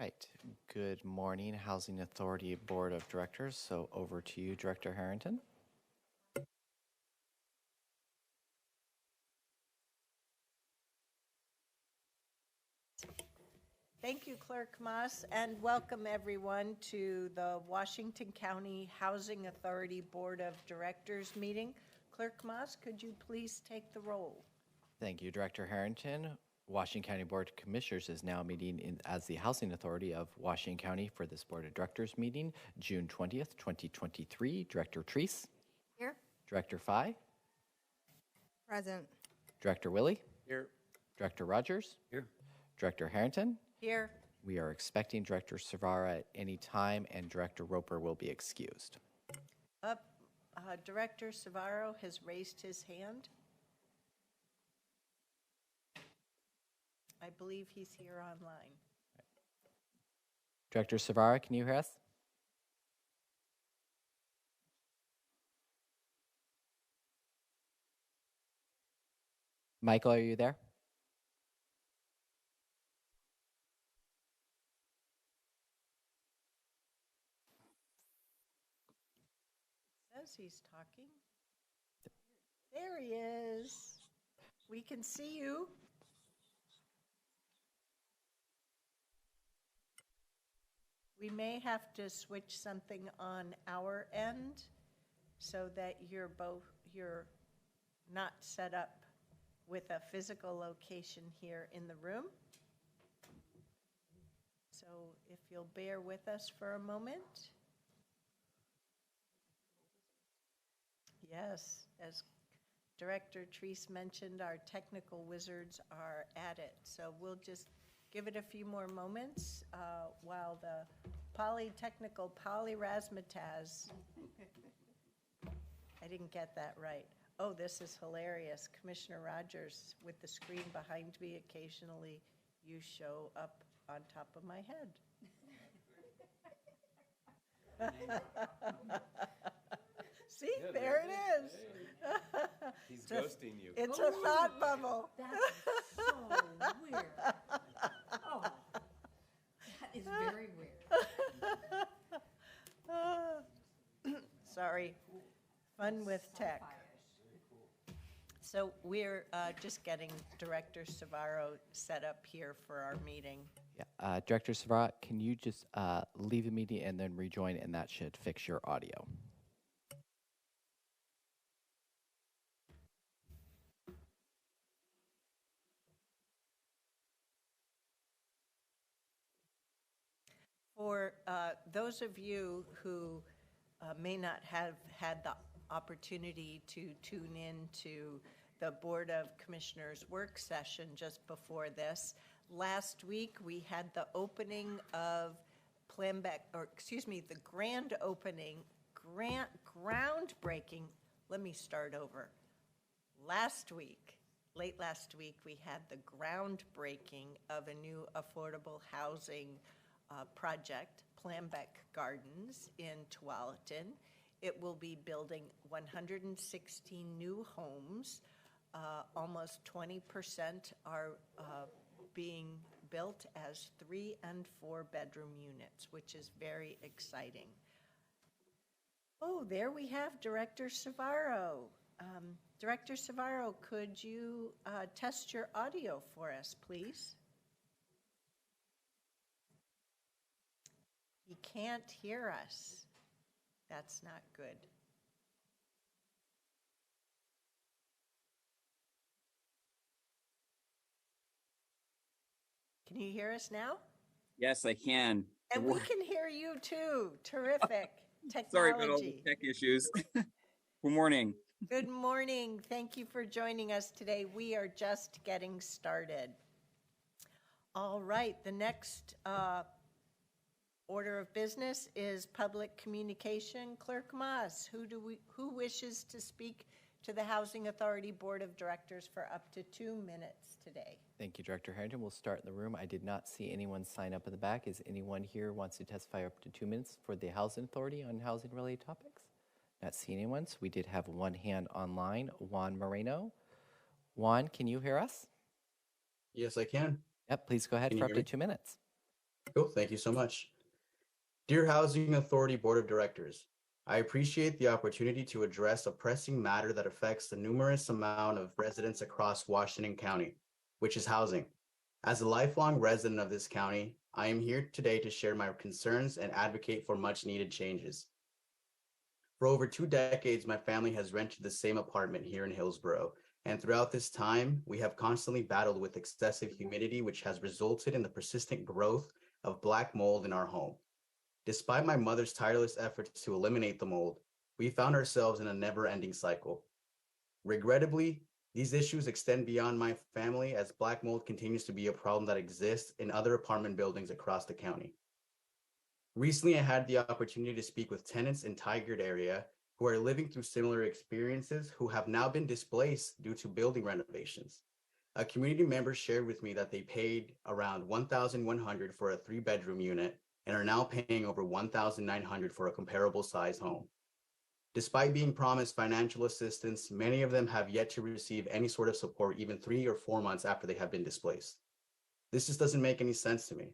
Right. Good morning, Housing Authority Board of Directors. So over to you, Director Harrington. Thank you, Clerk Moss, and welcome everyone to the Washington County Housing Authority Board of Directors meeting. Clerk Moss, could you please take the roll? Thank you, Director Harrington. Washington County Board of Commissioners is now meeting as the Housing Authority of Washington County for this Board of Directors meeting, June 20th, 2023. Director Treese. Here. Director Fye. Present. Director Willie. Here. Director Rogers. Here. Director Harrington. Here. We are expecting Director Savara at any time, and Director Roper will be excused. Director Savaro has raised his hand. I believe he's here online. Director Savara, can you hear us? Michael, are you there? Says he's talking. There he is. We can see you. We may have to switch something on our end so that you're not set up with a physical location here in the room. So if you'll bear with us for a moment. Yes, as Director Treese mentioned, our technical wizards are at it. So we'll just give it a few more moments while the polytechnical polyrazzmatazz. I didn't get that right. Oh, this is hilarious. Commissioner Rogers, with the screen behind me, occasionally you show up on top of my head. See, yeah, there it is. He's ghosting you. It's a thought bubble. That's so weird. Oh, that is very weird. Sorry. Fun with tech. So we're just getting Director Savaro set up here for our meeting. Yeah. Director Savara, can you just leave the meeting and then rejoin, and that should fix your audio. For those of you who may not have had the opportunity to tune in to the Board of Commissioners work session just before this, last week we had the opening of the grand opening, groundbreaking. Let me start over. Late last week, we had the groundbreaking of a new affordable housing project, Planbeck Gardens in Tualatin. It will be building 116 new homes. Almost 20% are being built as 3- and 4-bedroom units, which is very exciting. Oh, there we have Director Savaro. Director Savaro, could you test your audio for us, please? He can't hear us. That's not good. Can you hear us now? Yes, I can. And we can hear you too. Terrific technology. Sorry about all the tech issues. Good morning. Good morning. Thank you for joining us today. We are just getting started. All right, the next order of business is public communication. Clerk Moss, who wishes to speak to the Housing Authority Board of Directors for up to 2 minutes today? Thank you, Director Harrington. We'll start in the room. I did not see anyone sign up in the back. Is anyone here wants to testify up to 2 minutes for the Housing Authority on housing-related topics? Not seeing anyone, so we did have one hand online, Juan Moreno. Juan, can you hear us? Yes, I can. Yep, please go ahead for up to 2 minutes. Cool. Thank you so much. Dear Housing Authority Board of Directors, I appreciate the opportunity to address a pressing matter that affects the numerous amount of residents across Washington County, which is housing. As a lifelong resident of this county, I am here today to share my concerns and advocate for much needed changes. For over 2 decades, my family has rented the same apartment here in Hillsborough, and throughout this time, we have constantly battled with excessive humidity, which has resulted in the persistent growth of black mold in our home. Despite my mother's tireless efforts to eliminate the mold, we found ourselves in a never-ending cycle. Regrettably, these issues extend beyond my family as black mold continues to be a problem that exists in other apartment buildings across the county. Recently, I had the opportunity to speak with tenants in Tigard area who are living through similar experiences who have now been displaced due to building renovations. A community member shared with me that they paid around $1,100 for a 3-bedroom unit and are now paying over $1,900 for a comparable size home. Despite being promised financial assistance, many of them have yet to receive any sort of support even 3 or 4 months after they have been displaced. This just doesn't make any sense to me.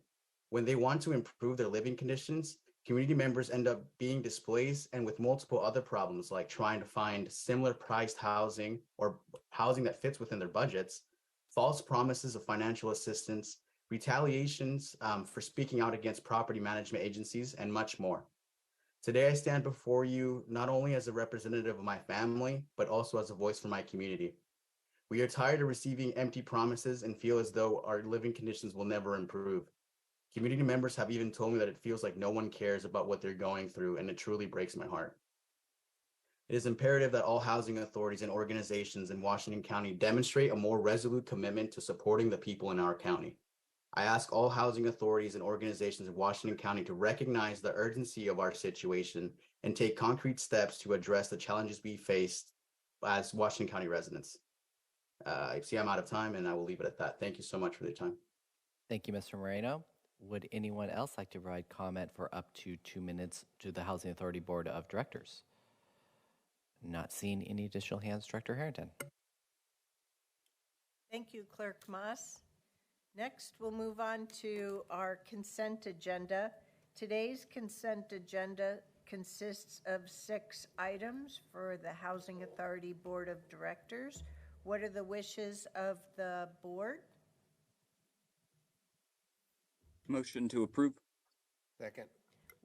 When they want to improve their living conditions, community members end up being displaced and with multiple other problems like trying to find similar priced housing or housing that fits within their budgets, false promises of financial assistance, retaliations for speaking out against property management agencies, and much more. Today, I stand before you not only as a representative of my family, but also as a voice for my community. We are tired of receiving empty promises and feel as though our living conditions will never improve. Community members have even told me that it feels like no one cares about what they're going through, and it truly breaks my heart. It is imperative that all housing authorities and organizations in Washington County demonstrate a more resolute commitment to supporting the people in our county. I ask all housing authorities and organizations in Washington County to recognize the urgency of our situation and take concrete steps to address the challenges we face as Washington County residents. I see I'm out of time, and I will leave it at that. Thank you so much for your time. Thank you, Mr. Moreno. Would anyone else like to provide comment for up to 2 minutes to the Housing Authority Board of Directors? Not seeing any additional hands. Director Harrington. Thank you, Clerk Moss. Next, we'll move on to our consent agenda. Today's consent agenda consists of 6 items for the Housing Authority Board of Directors. What are the wishes of the board? Motion to approve. Second.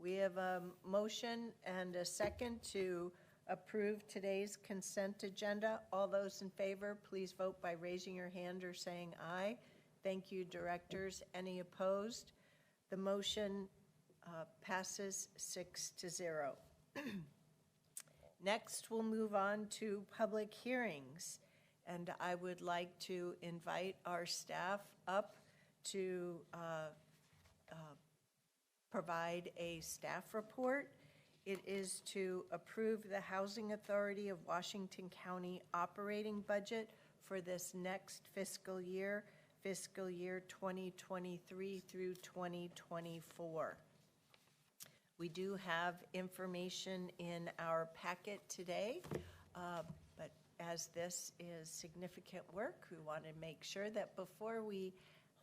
We have a motion and a second to approve today's consent agenda. All those in favor, please vote by raising your hand or saying aye. Thank you, directors. Any opposed? The motion passes 6-0. Next, we'll move on to public hearings. And I would like to invite our staff up to provide a staff report. It is to approve the Housing Authority of Washington County operating budget for this next fiscal year 2023 through 2024. We do have information in our packet today, but as this is significant work, we want to make sure that before we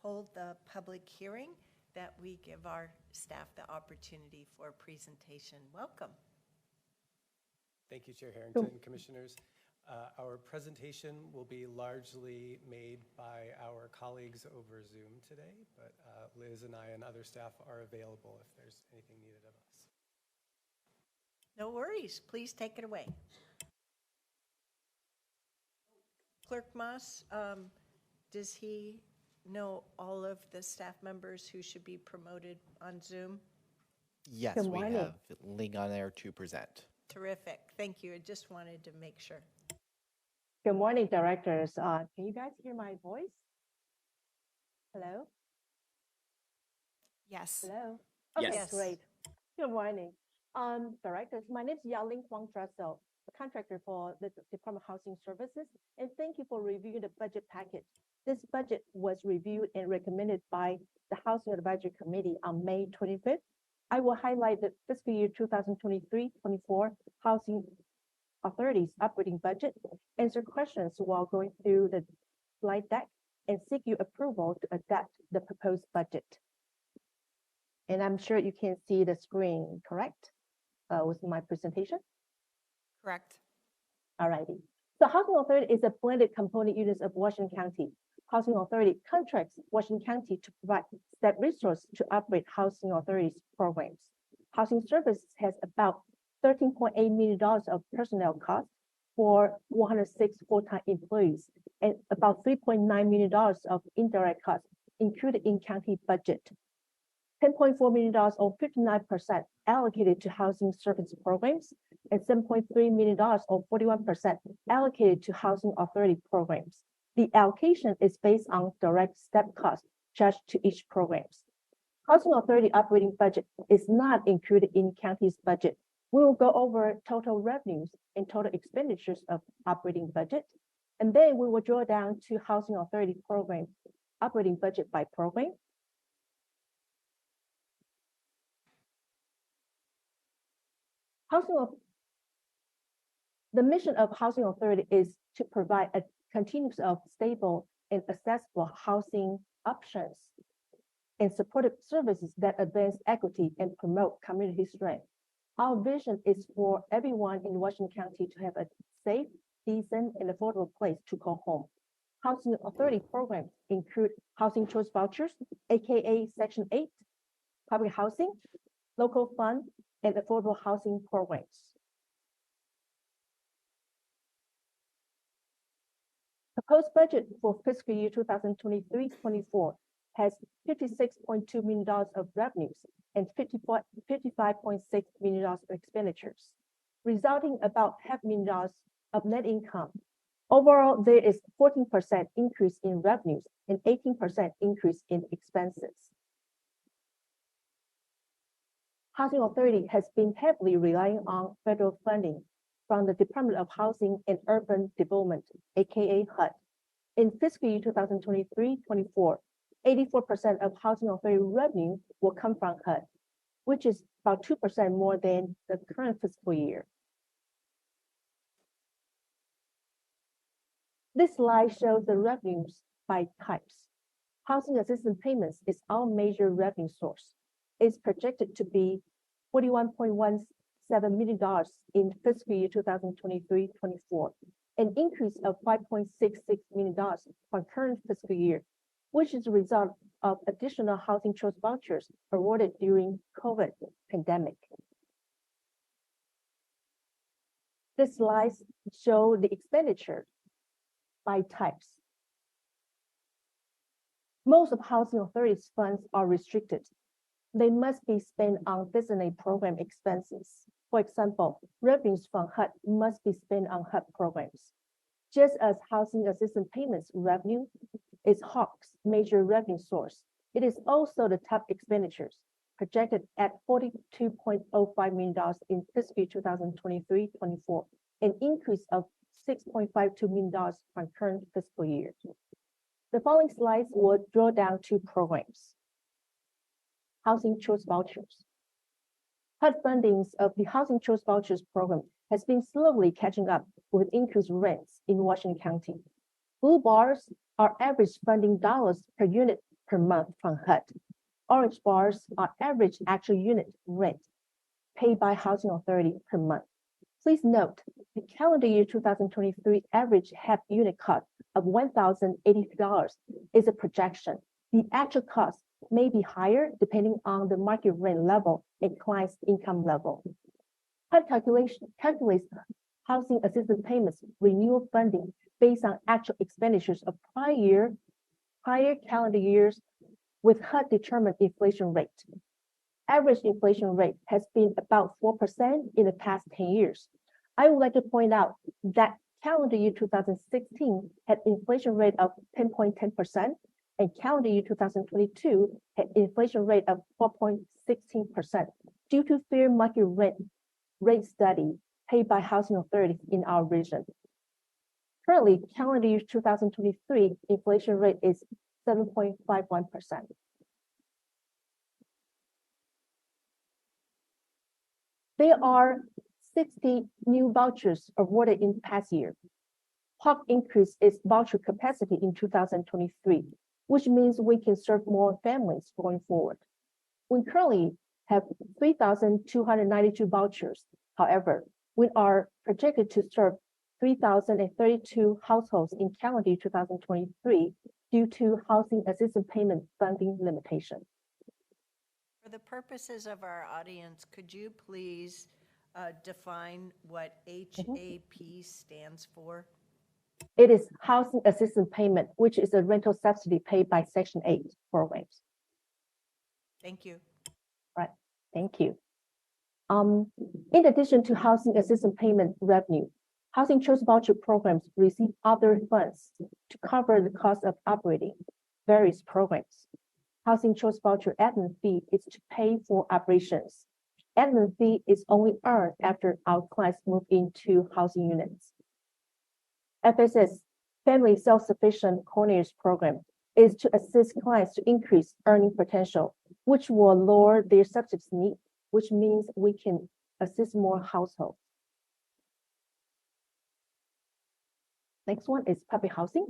hold the public hearing, that we give our staff the opportunity for a presentation. Welcome. Thank you, Chair Harrington, Commissioners. Our presentation will be largely made by our colleagues over Zoom today, but Liz and I and other staff are available if there's anything needed of us. No worries. Please take it away. Clerk Moss, does he know all of the staff members who should be promoted on Zoom? Yes, Good we morning. have Ling on there to present. Terrific. Thank you. I just wanted to make sure. Good morning, directors. Can you guys hear my voice? Hello? Yes. Hello? Okay, Yes. great. Good morning. Directors, my name is Yaling Huang Dressel, a contractor for the Department of Housing Services, and thank you for reviewing the budget package. This budget was reviewed and recommended by the Housing Advisory Committee on May 25th. I will highlight the fiscal year 2023-24 Housing Authority's operating budget, answer questions while going through the slide deck, and seek your approval to adopt the proposed budget. And I'm sure you can see the screen, correct? With my presentation. Correct. Alrighty. So Housing Authority is a blended component unit of Washington County. Housing Authority contracts Washington County to provide staff resources to operate Housing Authority's programs. Housing Services has about $13.8 million of personnel costs for 106 full-time employees and about $3.9 million of indirect costs included in county budget. $10.4 million or 59% allocated to housing service programs and $7.3 million or 41% allocated to housing authority programs. The allocation is based on direct step costs charged to each program. Housing authority operating budget is not included in county's budget. We will go over total revenues and total expenditures of operating budget, and then we will draw down to housing authority program operating budget by program. The mission of Housing Authority is to provide a continuous of stable and accessible housing options and supportive services that advance equity and promote community strength. Our vision is for everyone in Washington County to have a safe, decent, and affordable place to call home. Housing Authority programs include housing choice vouchers, aka Section 8, public housing, local fund, and affordable housing programs. Proposed budget for fiscal year 2023-24 has $56.2 million of revenues and $55.6 million of expenditures, resulting about $500,000 of net income. Overall, there is 14% increase in revenues and 18% increase in expenses. Housing Authority has been heavily relying on federal funding from the Department of Housing and Urban Development, aka HUD. In fiscal year 2023-24, 84% of Housing Authority revenue will come from HUD, which is about 2% more than the current fiscal year. This slide shows the revenues by types. Housing assistance payments is our major revenue source. It's projected to be $41.17 million in fiscal year 2023-24, an increase of $5.66 million from current fiscal year, which is a result of additional housing choice vouchers awarded during COVID pandemic. This slide shows the expenditure by types. Most of Housing Authority's funds are restricted. They must be spent on designated program expenses. For example, revenues from HUD must be spent on HUD programs. Just as housing assistance payments revenue is HAWK's major revenue source, it is also the top expenditures, projected at $42.05 million in fiscal 2023-24, an increase of $6.52 million from current fiscal year. The following slides will draw down two programs. Housing choice vouchers. HUD fundings of the Housing Choice Vouchers program has been slowly catching up with increased rents in Washington County. Blue bars are average funding dollars per unit per month from HUD. Orange bars are average actual unit rent paid by Housing Authority per month. Please note, the calendar year 2023 average HEP unit cost of $1,083 is a projection. The actual cost may be higher depending on the market rent level and client's income level. HUD calculates housing assistance payments renewal funding based on actual expenditures of prior calendar years with HUD determined inflation rate. Average inflation rate has been about 4% in the past 10 years. I would like to point out that calendar year 2016 had inflation rate of 10.10%, and calendar year 2022 had inflation rate of 4.16% due to fair market rate study paid by housing authorities in our region. Currently, calendar year 2023 inflation rate is 7.51%. There are 60 new vouchers awarded in the past year. HAWK increased its voucher capacity in 2023, which means we can serve more families going forward. We currently have 3,292 vouchers. However, we are projected to serve 3,032 households in calendar 2023 due to housing assistance payment funding limitation. For the purposes of our audience, could you please define what HAP stands for? It is housing assistance payment, which is a rental subsidy paid by Section 8 programs. Thank you. Right, thank you. In addition to housing assistance payment revenue, housing choice voucher programs receive other funds to cover the cost of operating various programs. Housing choice voucher admin fee is to pay for operations. Admin fee is only earned after our clients move into housing units. FSS, Family Self-Sufficient Coordinators Program, is to assist clients to increase earning potential, which will lower their subsidy need, which means we can assist more households. Next one is public housing.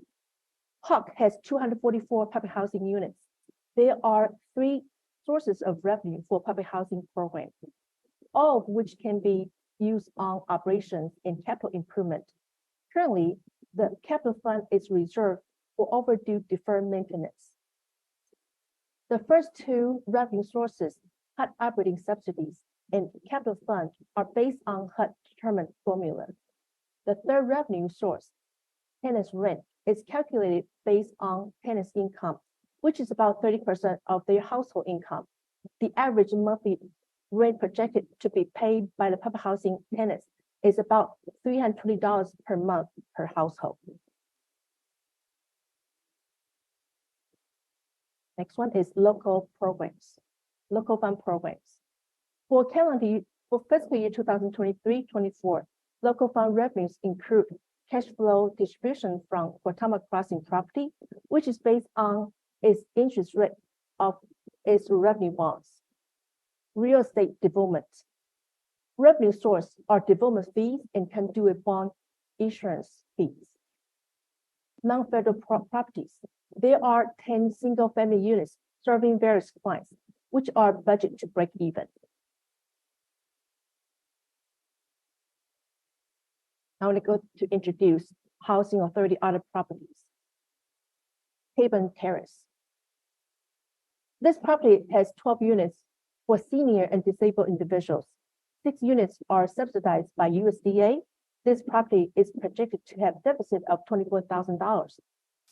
HAWK has 244 public housing units. There are 3 sources of revenue for public housing program, all of which can be used on operations and capital improvement. Currently, the capital fund is reserved for overdue deferred maintenance. The first 2 revenue sources, HUD operating subsidies and capital fund, are based on HUD determined formula. The third revenue source, tenants rent, is calculated based on tenants' income, which is about 30% of their household income. The average monthly rent projected to be paid by the public housing tenants is about $320 per month per household. Next one is local programs, local fund programs. For fiscal year 2023-24, local fund revenues include cash flow distribution from Guatemala Crossing property, which is based on its interest rate of its revenue bonds. Real estate development. Revenue source are development fees and conduit bond issuance fees. Non-federal properties. There are 10 single-family units serving various clients, which are budgeted to break even. Now I'm going to introduce Housing Authority other properties. Haven Terrace. This property has 12 units for senior and disabled individuals. 6 units are subsidized by USDA. This property is projected to have deficit of $24,000.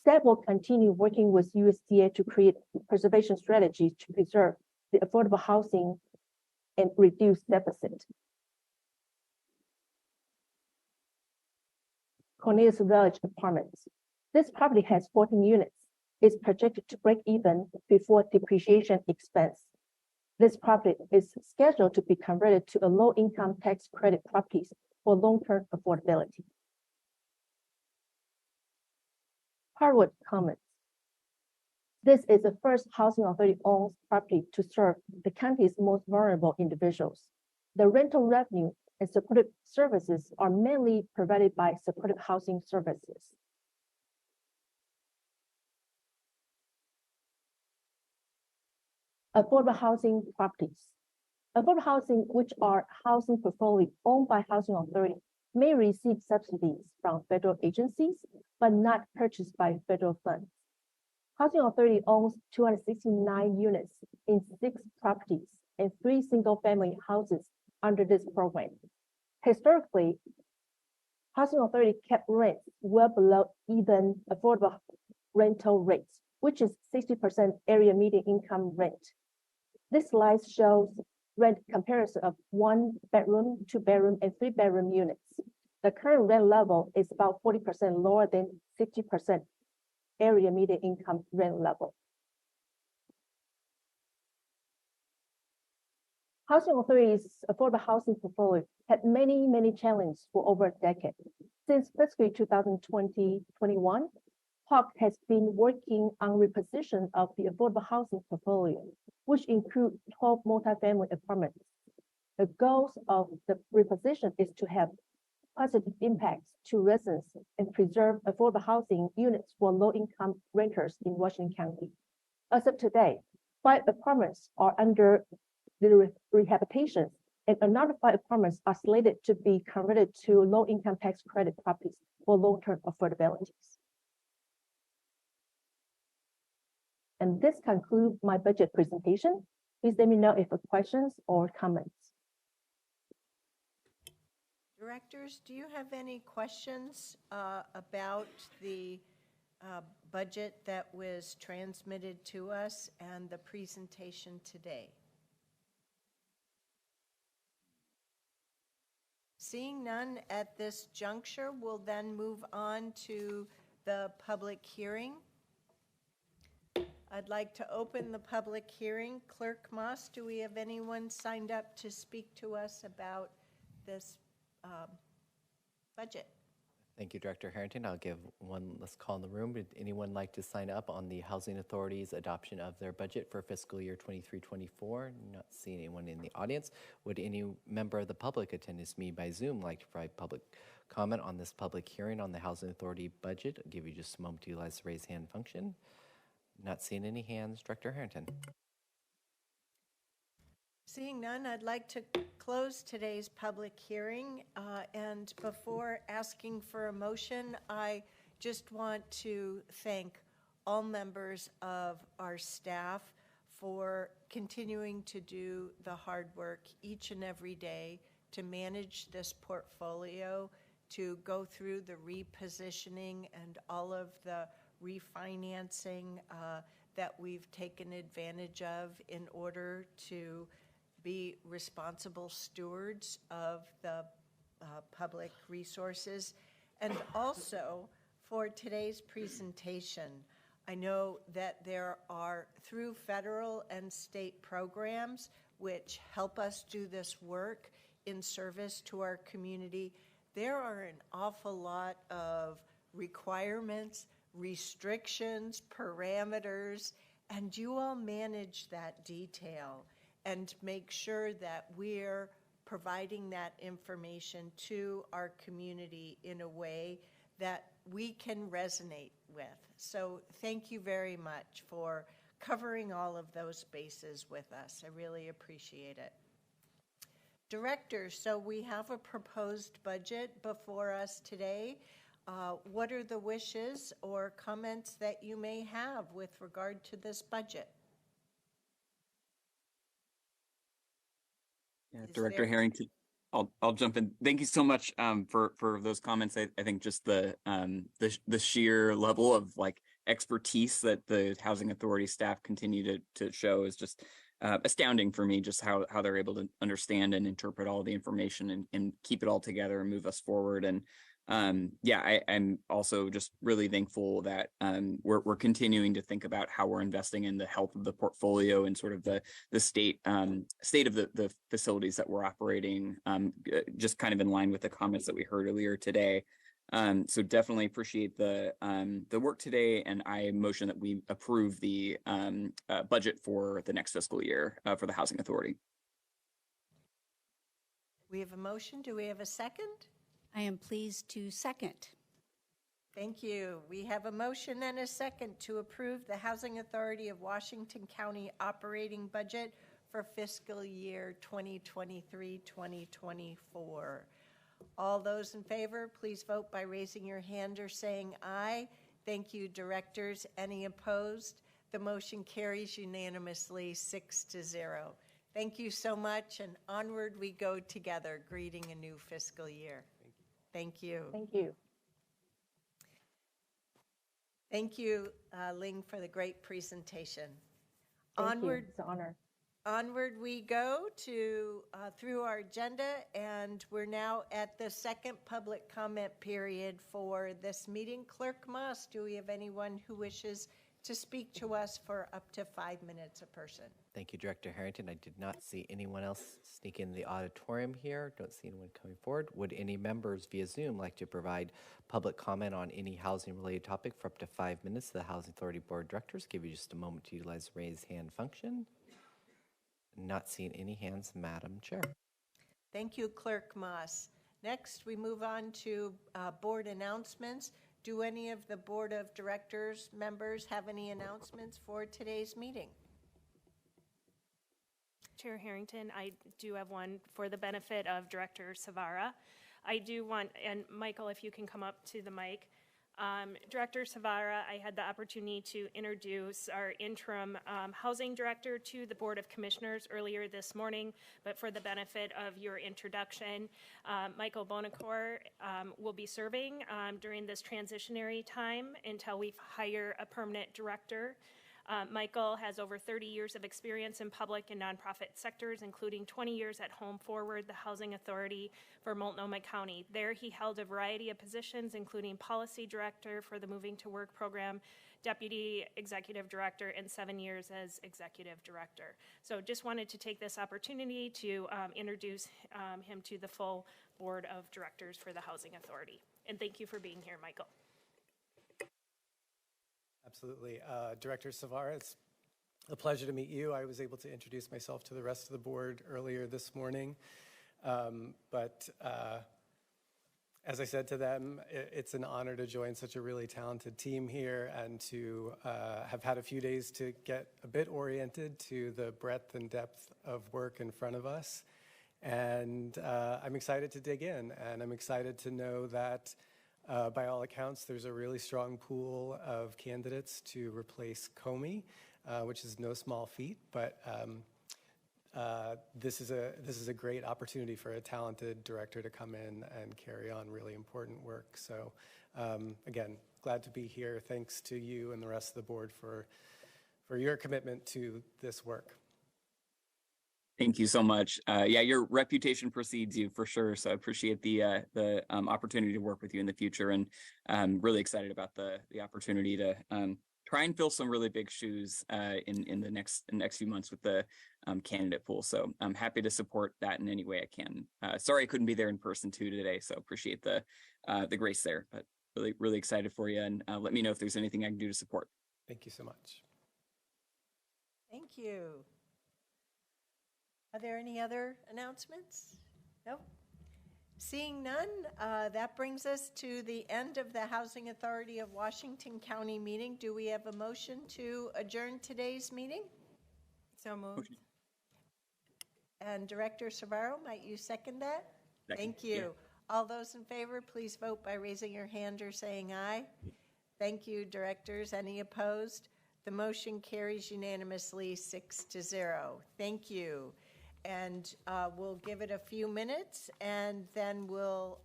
Staff will continue working with USDA to create preservation strategies to preserve the affordable housing and reduce deficit. Cornelius Village Apartments. This property has 14 units. It's projected to break even before depreciation expense. This property is scheduled to be converted to a low-income tax credit properties for long-term affordability. Harwood Commons. This is the first housing authority-owned property to serve the county's most vulnerable individuals. The rental revenue and supportive services are mainly provided by supportive housing services. Affordable housing properties. Affordable housing, which are housing portfolio owned by housing authority, may receive subsidies from federal agencies, but not purchased by federal funds. Housing Authority owns 269 units in 6 properties and 3 single-family houses under this program. Historically, Housing Authority kept rents well below even affordable rental rates, which is 60% area median income rent. This slide shows rent comparison of 1-bedroom, 2-bedroom, and 3-bedroom units. The current rent level is about 40% lower than 60% area median income rent level. Housing Authority's affordable housing portfolio had many challenges for over a decade. Since fiscal 2020-21, HAWK has been working on reposition of the affordable housing portfolio, which include 12 multifamily apartments. The goals of the reposition is to have positive impacts to residents and preserve affordable housing units for low-income renters in Washington County. As of today, 5 apartments are under the rehabilitation, and another 5 apartments are slated to be converted to low-income tax credit properties for long-term affordability. And this concludes my budget presentation. Please let me know if you have questions or comments. Directors, do you have any questions about the budget that was transmitted to us and the presentation today? Seeing none at this juncture, we'll then move on to the public hearing. I'd like to open the public hearing. Clerk Moss, do we have anyone signed up to speak to us about this budget? Thank you, Director Harrington. I'll give one last call in the room. Would anyone like to sign up on the Housing Authority's adoption of their budget for fiscal year 23-24? Not seeing anyone in the audience. Would any member of the public attend this meeting by Zoom like to provide public comment on this public hearing on the Housing Authority budget? I'll give you just a moment to utilize the raise hand function. Not seeing any hands. Director Harrington. Seeing none, I'd like to close today's public hearing. And before asking for a motion, I just want to thank all members of our staff for continuing to do the hard work each and every day to manage this portfolio, to go through the repositioning and all of the refinancing that we've taken advantage of in order to be responsible stewards of the public resources. And also for today's presentation, I know that there are, through federal and state programs which help us do this work in service to our community, there are an awful lot of requirements, restrictions, parameters, and you all manage that detail and make sure that we're providing that information to our community in a way that we can resonate with. So thank you very much for covering all of those bases with us. I really appreciate it. Directors, so we have a proposed budget before us today. What are the wishes or comments that you may have with regard to this budget? Yeah, Director Harrington, I'll jump in. Thank you so much for those comments. I think just the sheer level of like expertise that the Housing Authority staff continue to show is just astounding for me, just how they're able to understand and interpret all the information and keep it all together and move us forward. And yeah, I'm also just really thankful that we're continuing to think about how we're investing in the health of the portfolio and sort of the state of the facilities that we're operating, just kind of in line with the comments that we heard earlier today. So definitely appreciate the work today, and I motion that we approve the budget for the next fiscal year for the Housing Authority. We have a motion. Do we have a second? I am pleased to second. Thank you. We have a motion and a second to approve the Housing Authority of Washington County operating budget for fiscal year 2023-2024. All those in favor, please vote by raising your hand or saying aye. Thank you, directors. Any opposed? The motion carries unanimously 6-0. Thank you so much, and onward we go together, greeting a new fiscal year. Thank you. Thank you. Thank you, Ling, for the great presentation. Thank you. It's an honor. Onward we go to through our agenda, and we're now at the second public comment period for this meeting. Clerk Moss, do we have anyone who wishes to speak to us for up to 5 minutes a person? Thank you, Director Harrington. I did not see anyone else sneak in the auditorium here. Don't see anyone coming forward. Would any members via Zoom like to provide public comment on any housing-related topic for up to 5 minutes? The Housing Authority Board of Directors give you just a moment to utilize the raise hand function. Not seeing any hands, Madam Chair. Thank you, Clerk Moss. Next, we move on to board announcements. Do any of the Board of Directors members have any announcements for today's meeting? Chair Harrington. I do have one for the benefit of Director Savara. I do want, and Michael, if you can come up to the mic. Director Savara, I had the opportunity to introduce our interim housing director to the Board of Commissioners earlier this morning, but for the benefit of your introduction, Michael Bonacore will be serving during this transitionary time until we hire a permanent director. Michael has over 30 years of experience in public and nonprofit sectors, including 20 years at Home Forward, the housing authority for Multnomah County. There he held a variety of positions, including policy director for the Moving to Work program, deputy executive director, and 7 years as executive director. So just wanted to take this opportunity to introduce him to the full board of directors for the housing authority. And thank you for being here, Michael. Absolutely. Director Savara, it's a pleasure to meet you. I was able to introduce myself to the rest of the board earlier this morning. But as I said to them, it's an honor to join such a really talented team here and to have had a few days to get a bit oriented to the breadth and depth of work in front of us. And I'm excited to dig in, and I'm excited to know that by all accounts, there's a really strong pool of candidates to replace Comey, which is no small feat, but this is a great opportunity for a talented director to come in and carry on really important work. So again, glad to be here. Thanks to you and the rest of the board for your commitment to this work. Thank you so much. Yeah, your reputation precedes you for sure. So I appreciate the opportunity to work with you in the future, and really excited about the opportunity to try and fill some really big shoes in the next few months with the candidate pool. So I'm happy to support that in any way I can. Sorry I couldn't be there in person too today. So appreciate the grace there, but really excited for you, and let me know if there's anything I can do to support. Thank you so much. Thank you. Are there any other announcements? No? Seeing none, that brings us to the end of the Housing Authority of Washington County meeting. Do we have a motion to adjourn today's meeting? So moved. And Director Savaro, might you second that? Second, Thank you. yeah. All those in favor, please vote by raising your hand or saying aye. Thank you, directors. Any opposed? The motion carries unanimously 6-0. Thank you. And we'll give it a few minutes, and then we'll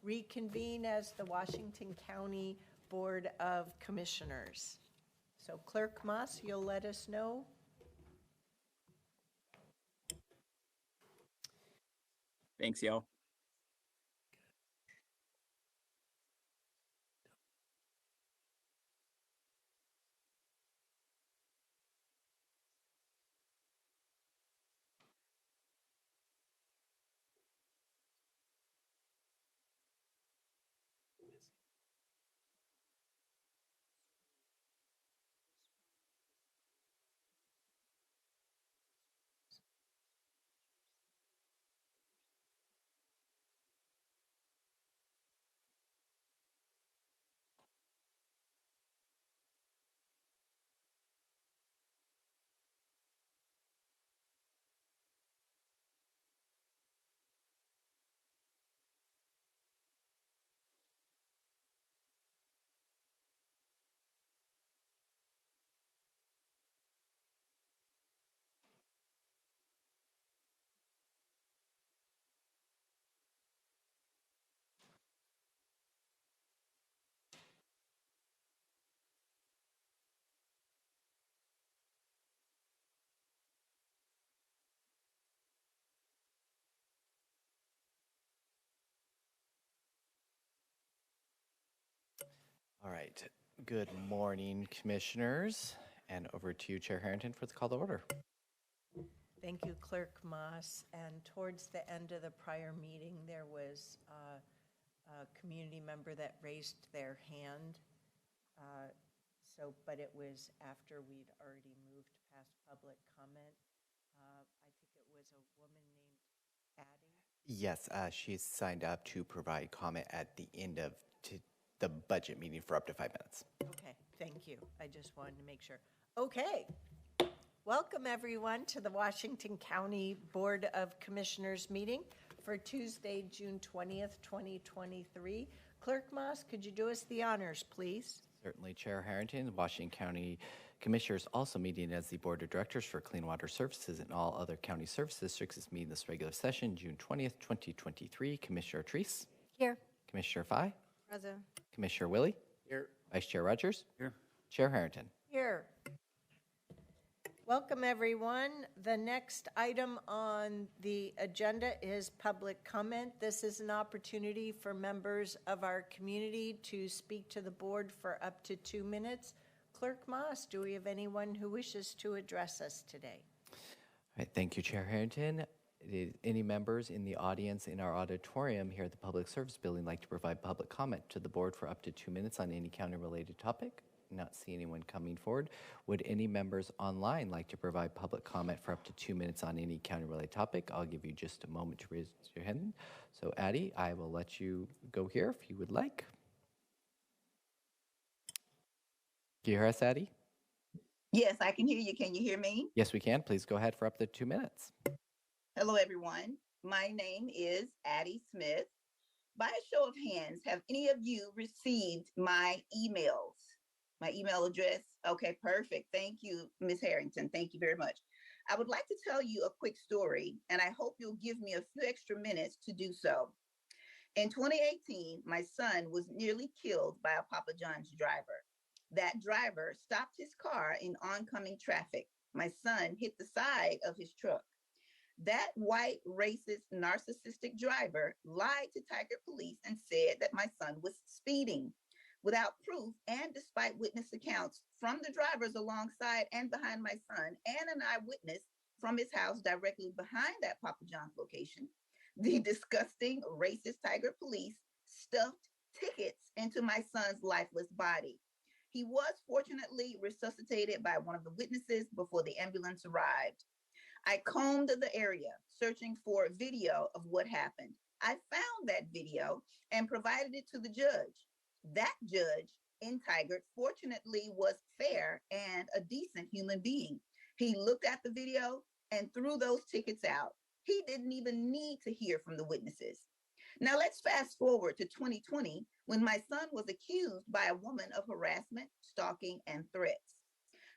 reconvene as the Washington County Board of Commissioners. So Clerk Moss, you'll let us know. Thanks, y'all. All right. Good morning, commissioners. And over to you, Chair Harrington, for the call to order. Thank you, Clerk Moss. And towards the end of the prior meeting, there was a community member that raised their hand. But it was after we'd already moved past public comment. I think it was a woman named Addie. Yes, she's signed up to provide comment at the end of the budget meeting for up to 5 minutes. Okay, thank you. I just wanted to make sure. Okay. Welcome, everyone, to the Washington County Board of Commissioners meeting for Tuesday, June 20th, 2023. Clerk Moss, could you do us the honors, please? Certainly, Chair Harrington. The Washington County Commissioners also meeting as the Board of Directors for Clean Water Services and all other county service districts is meeting this regular session, June 20th, 2023. Commissioner Treese. Here. Commissioner Fye. Present. Commissioner Willie. Here. Vice Chair Rogers. Here. Chair Harrington. Here. Welcome, everyone. The next item on the agenda is public comment. This is an opportunity for members of our community to speak to the board for up to 2 minutes. Clerk Moss, do we have anyone who wishes to address us today? All right, thank you, Chair Harrington. Any members in the audience in our auditorium here at the Public Service Building like to provide public comment to the board for up to 2 minutes on any county-related topic? Not see anyone coming forward. Would any members online like to provide public comment for up to 2 minutes on any county-related topic? I'll give you just a moment to raise your hand. So, Addie, I will let you go here if you would like. Can you hear us, Addie? Yes, I can hear you. Can you hear me? Yes, we can. Please go ahead for up to 2 minutes. Hello, everyone. My name is Addie Smith. By a show of hands, have any of you received my emails? My email address? Okay, perfect. Thank you, Ms. Harrington. Thank you very much. I would like to tell you a quick story, and I hope you'll give me a few extra minutes to do so. In 2018, my son was nearly killed by a Papa John's driver. That driver stopped his car in oncoming traffic. My son hit the side of his truck. That white, racist, narcissistic driver lied to Tiger Police and said that my son was speeding. Without proof and despite witness accounts from the drivers alongside and behind my son and an eyewitness from his house directly behind that Papa John's location, the disgusting racist Tiger Police stuffed tickets into my son's lifeless body. He was fortunately resuscitated by one of the witnesses before the ambulance arrived. I combed the area searching for a video of what happened. I found that video and provided it to the judge. That judge in Tigard, fortunately, was fair and a decent human being. He looked at the video and threw those tickets out. He didn't even need to hear from the witnesses. Now let's fast forward to 2020, when my son was accused by a woman of harassment, stalking, and threats.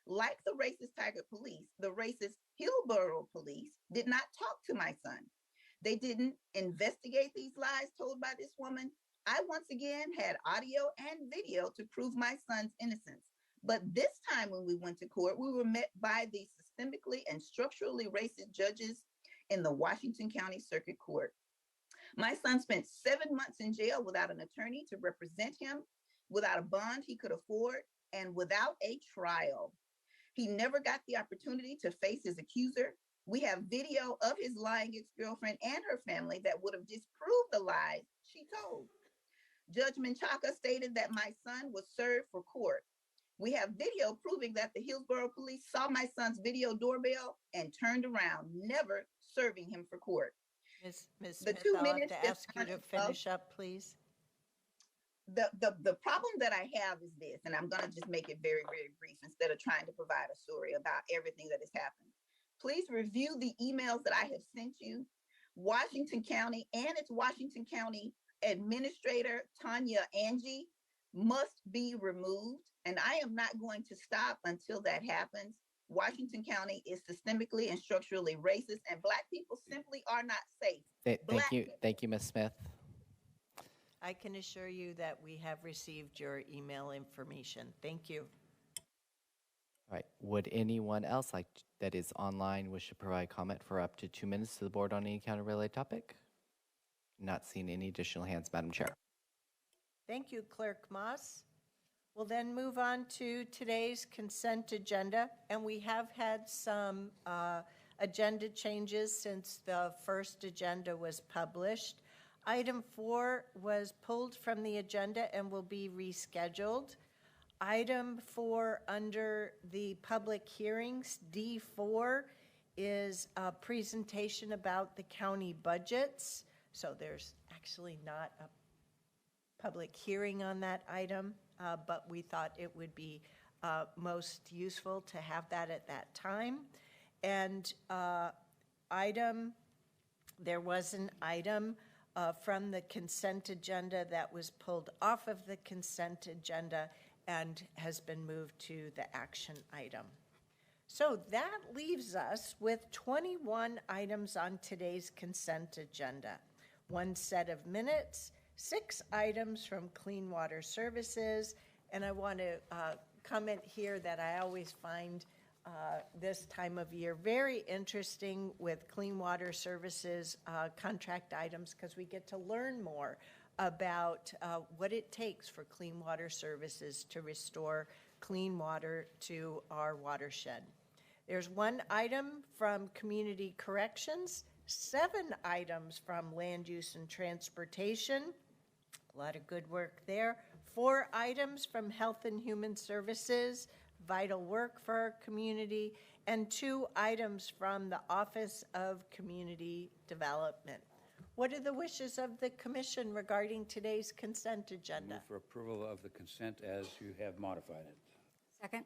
Like the racist Tigard Police, the racist Hillsborough Police did not talk to my son. They didn't investigate these lies told by this woman. I once again had audio and video to prove my son's innocence. But this time when we went to court, we were met by the systemically and structurally racist judges in the Washington County Circuit Court. My son spent 7 months in jail without an attorney to represent him, without a bond he could afford, and without a trial. He never got the opportunity to face his accuser. We have video of his lying ex-girlfriend and her family that would have disproved the lies she told. Judge Menchaca stated that my son was served for court. We have video proving that the Hillsborough Police saw my son's video doorbell and turned around, never serving him for court. Ms. Smith, I'll have to ask you to finish up, please. The problem that I have is this, and I'm going to just make it very, very brief instead of trying to provide a story about everything that has happened. Please review the emails that I have sent you. Washington County and its Washington County Administrator, Tanya Angie, must be removed. And I am not going to stop until that happens. Washington County is systemically and structurally racist, and Black people simply are not safe. Thank you, Ms. Smith. I can assure you that we have received your email information. Thank you. All right. Would anyone else that is online wish to provide comment for up to 2 minutes to the board on any county-related topic? Not seeing any additional hands, Madam Chair. Thank you, Clerk Moss. We'll then move on to today's consent agenda, and we have had some agenda changes since the first agenda was published. Item 4 was pulled from the agenda and will be rescheduled. Item 4 under the public hearings, D4, is a presentation about the county budgets. So there's actually not a public hearing on that item, but we thought it would be most useful to have that at that time. And there was an item from the consent agenda that was pulled off of the consent agenda and has been moved to the action item. So that leaves us with 21 items on today's consent agenda. 1 set of minutes, 6 items from Clean Water Services, and I want to comment here that I always find this time of year very interesting with Clean Water Services contract items, because we get to learn more about what it takes for Clean Water Services to restore clean water to our watershed. There's 1 item from Community Corrections, 7 items from Land Use and Transportation, a lot of good work there, 4 items from Health and Human Services, vital work for our community, and 2 items from the Office of Community Development. What are the wishes of the commission regarding today's consent agenda? Move for approval of the consent as you have modified it. Second.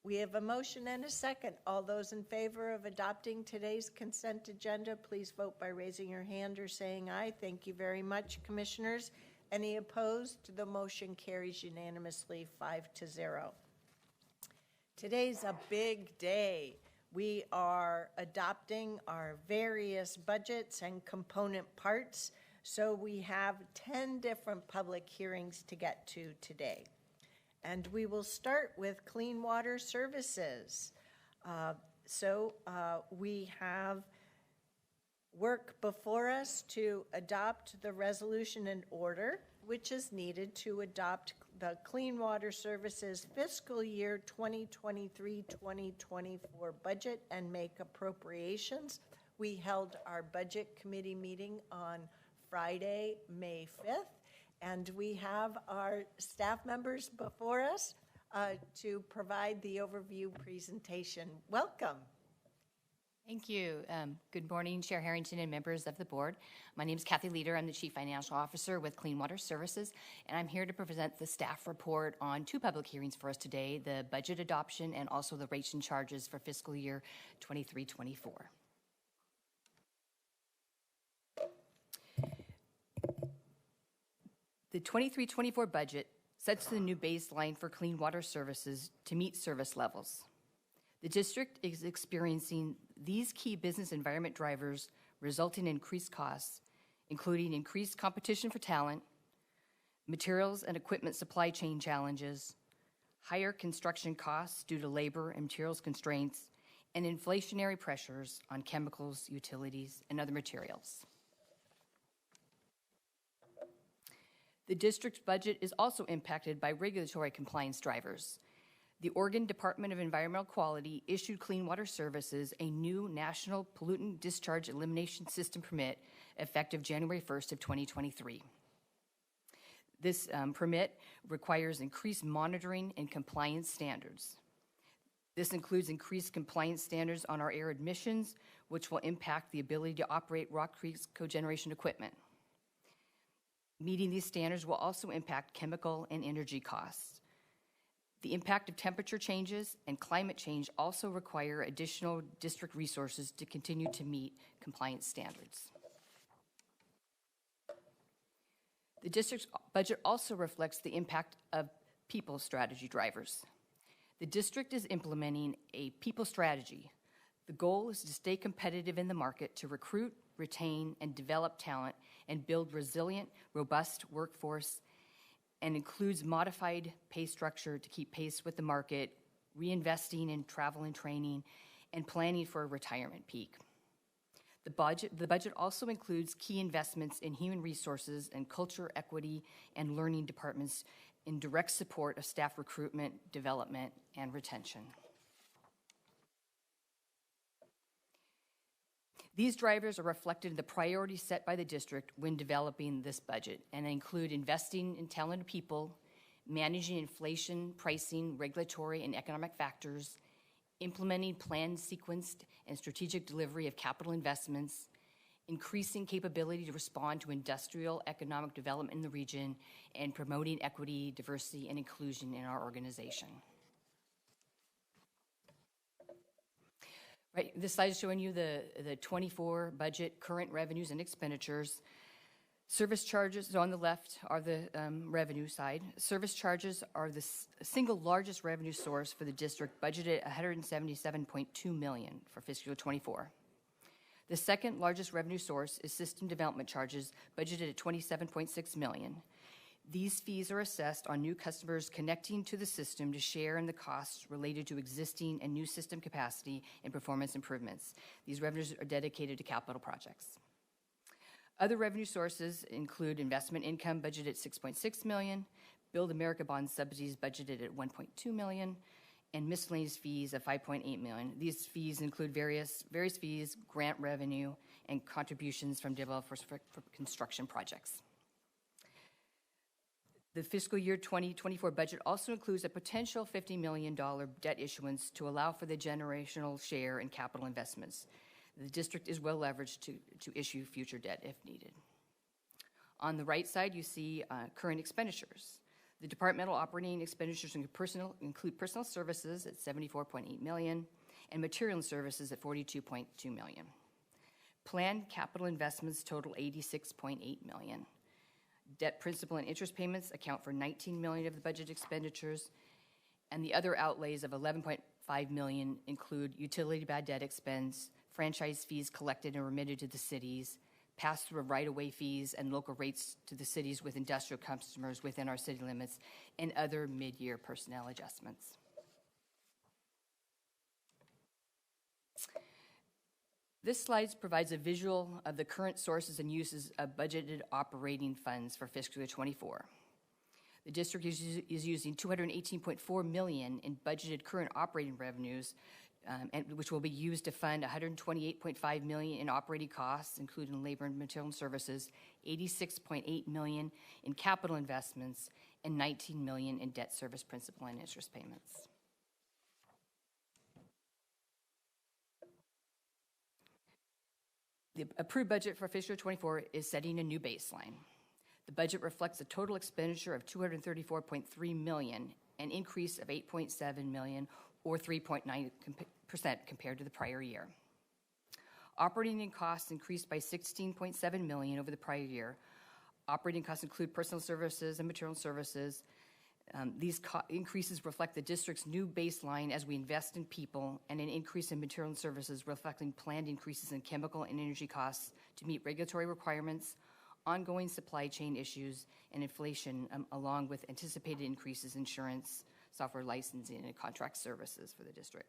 We have a motion and a second. All those in favor of adopting today's consent agenda, please vote by raising your hand or saying aye. Thank you very much, commissioners. Any opposed? The motion carries unanimously 5-0. Today's a big day. We are adopting our various budgets and component parts, so we have 10 different public hearings to get to today. And we will start with Clean Water Services. We have work before us to adopt the resolution and order, which is needed to adopt the Clean Water Services fiscal year 2023-2024 budget and make appropriations. We held our budget committee meeting on Friday, May 5th, and we have our staff members before us to provide the overview presentation. Welcome. Thank you. Good morning, Chair Harrington and members of the board. My name is Kathy Leader. I'm the Chief Financial Officer with Clean Water Services, and I'm here to present the staff report on 2 public hearings for us today, the budget adoption and also the rates and charges for fiscal year 23-24. The 23-24 budget sets the new baseline for Clean Water Services to meet service levels. The district is experiencing these key business environment drivers resulting in increased costs, including increased competition for talent, materials and equipment supply chain challenges, higher construction costs due to labor and materials constraints, and inflationary pressures on chemicals, utilities, and other materials. The district's budget is also impacted by regulatory compliance drivers. The Oregon Department of Environmental Quality issued Clean Water Services a new National Pollutant Discharge Elimination System permit effective January 1st of 2023. This permit requires increased monitoring and compliance standards. This includes increased compliance standards on our air admissions, which will impact the ability to operate Rock Creek's cogeneration equipment. Meeting these standards will also impact chemical and energy costs. The impact of temperature changes and climate change also require additional district resources to continue to meet compliance standards. The district's budget also reflects the impact of people strategy drivers. The district is implementing a people strategy. The goal is to stay competitive in the market to recruit, retain, and develop talent and build resilient, robust workforce, and includes modified pay structure to keep pace with the market, reinvesting in travel and training, and planning for a retirement peak. The budget also includes key investments in human resources and culture, equity, and learning departments in direct support of staff recruitment, development, and retention. These drivers are reflected in the priorities set by the district when developing this budget, and include investing in talented people, managing inflation, pricing, regulatory, and economic factors, implementing planned, sequenced, and strategic delivery of capital investments, increasing capability to respond to industrial economic development in the region, and promoting equity, diversity, and inclusion in our organization. Right, this slide is showing you the 24 budget, current revenues and expenditures. Service charges on the left are the revenue side. Service charges are the single largest revenue source for the district, budgeted at $177.2 million for fiscal year 24. The second largest revenue source is system development charges, budgeted at $27.6 million. These fees are assessed on new customers connecting to the system to share in the costs related to existing and new system capacity and performance improvements. These revenues are dedicated to capital projects. Other revenue sources include investment income budgeted at $6.6 million, Build America bond subsidies budgeted at $1.2 million, and miscellaneous fees of $5.8 million. These fees include various fees, grant revenue, and contributions from developers for construction projects. The fiscal year 2024 budget also includes a potential $50 million debt issuance to allow for the generational share in capital investments. The district is well leveraged to issue future debt if needed. On the right side, you see current expenditures. The departmental operating expenditures include personal services at $74.8 million and material and services at $42.2 million. Planned capital investments total $86.8 million. Debt principal and interest payments account for $19 million of the budget expenditures, and the other outlays of $11.5 million include utility bad debt expense, franchise fees collected and remitted to the cities, pass-through of right-of-way fees and local rates to the cities with industrial customers within our city limits, and other mid-year personnel adjustments. This slide provides a visual of the current sources and uses of budgeted operating funds for fiscal year 24. The district is using $218.4 million in budgeted current operating revenues, which will be used to fund $128.5 million in operating costs, including labor and material and services, $86.8 million in capital investments, and $19 million in debt service principal and interest payments. The approved budget for fiscal year 24 is setting a new baseline. The budget reflects a total expenditure of $234.3 million, an increase of $8.7 million, or 3.9% compared to the prior year. Operating costs increased by $16.7 million over the prior year. Operating costs include personal services and material services. These increases reflect the district's new baseline as we invest in people, and an increase in material and services reflecting planned increases in chemical and energy costs to meet regulatory requirements, ongoing supply chain issues, and inflation, along with anticipated increases in insurance, software licensing, and contract services for the district.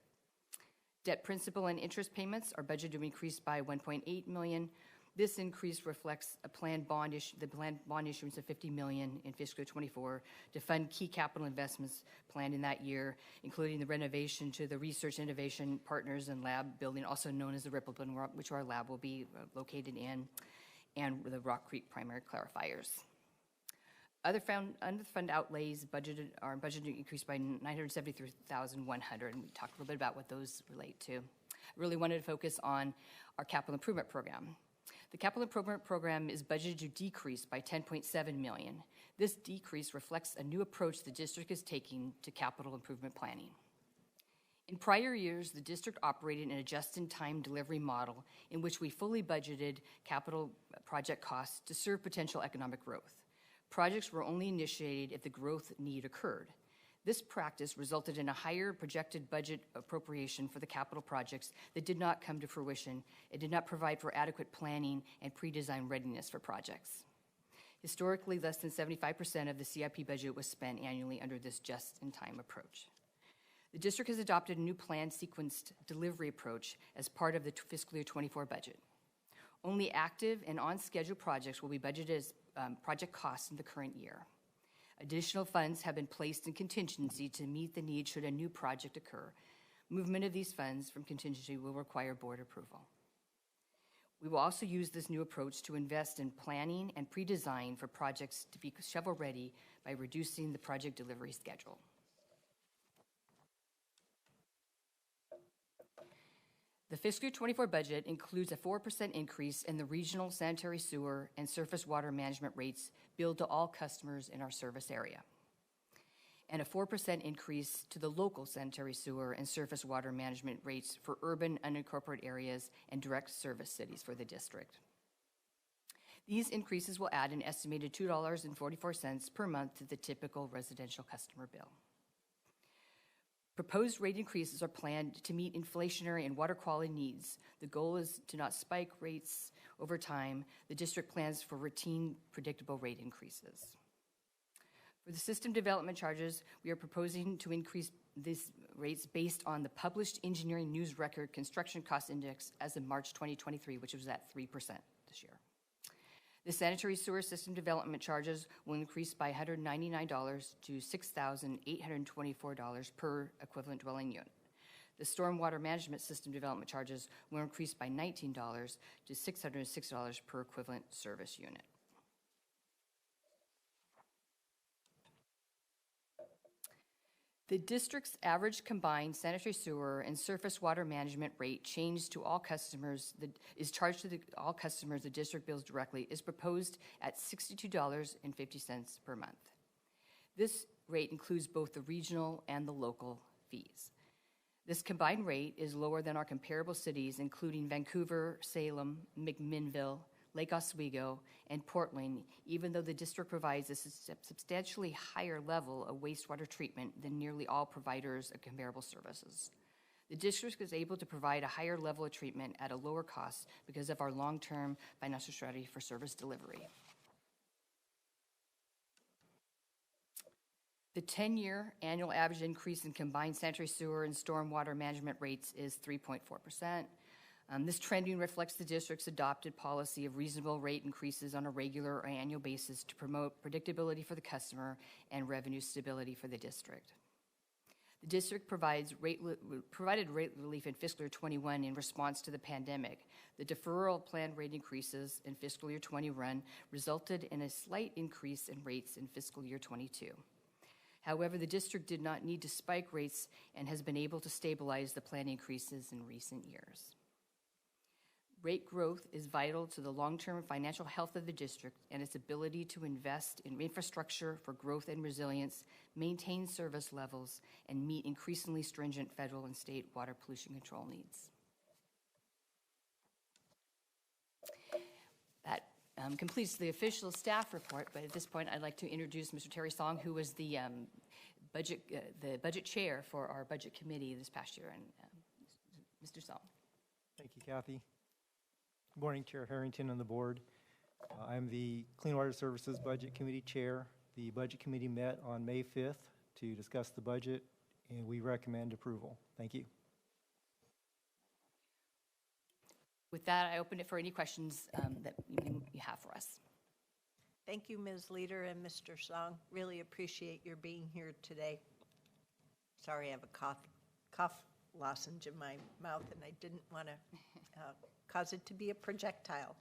Debt principal and interest payments are budgeted to increase by $1.8 million. This increase reflects the planned bond issuance of $50 million in fiscal year 24 to fund key capital investments planned in that year, including the renovation to the Research+Innovatio Partners and Lab building, also known as the Ripple Building, which our lab will be located in, and the Rock Creek primary clarifiers. Other fund outlays are budgeted to increase by $973,100, and we talked a little bit about what those relate to. I really wanted to focus on our capital improvement program. The capital improvement program is budgeted to decrease by $10.7 million. This decrease reflects a new approach the district is taking to capital improvement planning. In prior years, the district operated in a just-in-time delivery model in which we fully budgeted capital project costs to serve potential economic growth. Projects were only initiated if the growth need occurred. This practice resulted in a higher projected budget appropriation for the capital projects that did not come to fruition. It did not provide for adequate planning and pre-design readiness for projects. Historically, less than 75% of the CIP budget was spent annually under this just-in-time approach. The district has adopted a new planned sequenced delivery approach as part of the fiscal year 24 budget. Only active and on-schedule projects will be budgeted as project costs in the current year. Additional funds have been placed in contingency to meet the need should a new project occur. Movement of these funds from contingency will require board approval. We will also use this new approach to invest in planning and pre-design for projects to be shovel-ready by reducing the project delivery schedule. The fiscal year 24 budget includes a 4% increase in the regional sanitary sewer and surface water management rates billed to all customers in our service area. and a 4% increase to the local sanitary sewer and surface water management rates for urban unincorporated areas and direct service cities for the district. These increases will add an estimated $2.44 per month to the typical residential customer bill. Proposed rate increases are planned to meet inflationary and water quality needs. The goal is to not spike rates over time. The district plans for routine, predictable rate increases. For the system development charges, we are proposing to increase these rates based on the published Engineering News Record Construction Cost Index as of March 2023, which was at 3% this year. The sanitary sewer system development charges will increase by $199 to $6,824 per equivalent dwelling unit. The stormwater management system development charges will increase by $19 to $606 per equivalent service unit. The district's average combined sanitary sewer and surface water management rate changed to all customers that is charged to all customers the district bills directly is proposed at $62.50 per month. This rate includes both the regional and the local fees. This combined rate is lower than our comparable cities, including Vancouver, Salem, McMinnville, Lake Oswego, and Portland, even though the district provides a substantially higher level of wastewater treatment than nearly all providers of comparable services. The district is able to provide a higher level of treatment at a lower cost because of our long-term financial strategy for service delivery. The 10-year annual average increase in combined sanitary sewer and stormwater management rates is 3.4%. This trending reflects the district's adopted policy of reasonable rate increases on a regular or annual basis to promote predictability for the customer and revenue stability for the district. The district provided rate relief in fiscal year 21 in response to the pandemic. The deferral planned rate increases in fiscal year 21 resulted in a slight increase in rates in fiscal year 22. However, the district did not need to spike rates and has been able to stabilize the planned increases in recent years. Rate growth is vital to the long-term financial health of the district and its ability to invest in infrastructure for growth and resilience, maintain service levels, and meet increasingly stringent federal and state water pollution control needs. That completes the official staff report, but at this point I'd like to introduce Mr. Terry Song, who was the budget chair for our budget committee this past year. And Mr. Song. Thank you, Kathy. Good morning, Chair Harrington and the board. I'm the Clean Water Services Budget Committee Chair. The Budget Committee met on May 5th to discuss the budget, and we recommend approval. Thank you. With that, I open it for any questions that you have for us. Thank you, Ms. Leader and Mr. Song. Really appreciate your being here today. Sorry, I have a cough lozenge in my mouth, and I didn't want to cause it to be a projectile.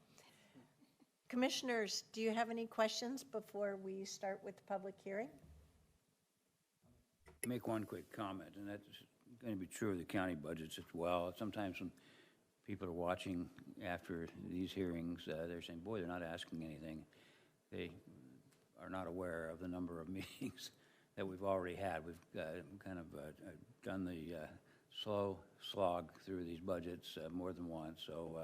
Commissioners, do you have any questions before we start with the public hearing? Make one quick comment, and that's going to be true of the county budgets as well. Sometimes when people are watching after these hearings, they're saying, boy, they're not asking anything. They are not aware of the number of meetings that we've already had. We've kind of done the slow slog through these budgets more than once, so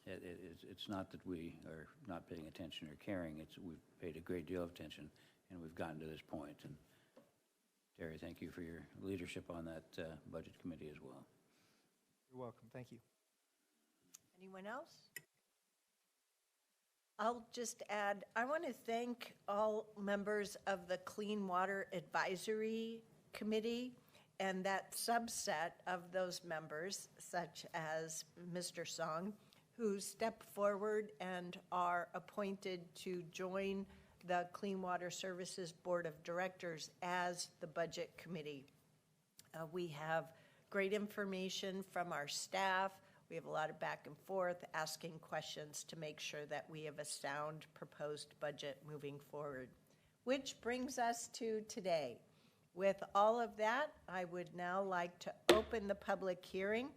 it's not that we are not paying attention or caring. We've paid a great deal of attention, and we've gotten to this point. And Terry, thank you for your leadership on that budget committee as well. You're welcome. Thank you. Anyone else? I'll just add, I want to thank all members of the Clean Water Advisory Committee and that subset of those members, such as Mr. Song, who step forward and are appointed to join the Clean Water Services Board of Directors as the Budget Committee. We have great information from our staff. We have a lot of back and forth, asking questions to make sure that we have a sound proposed budget moving forward. Which brings us to today. With all of that, I would now like to open the public hearing.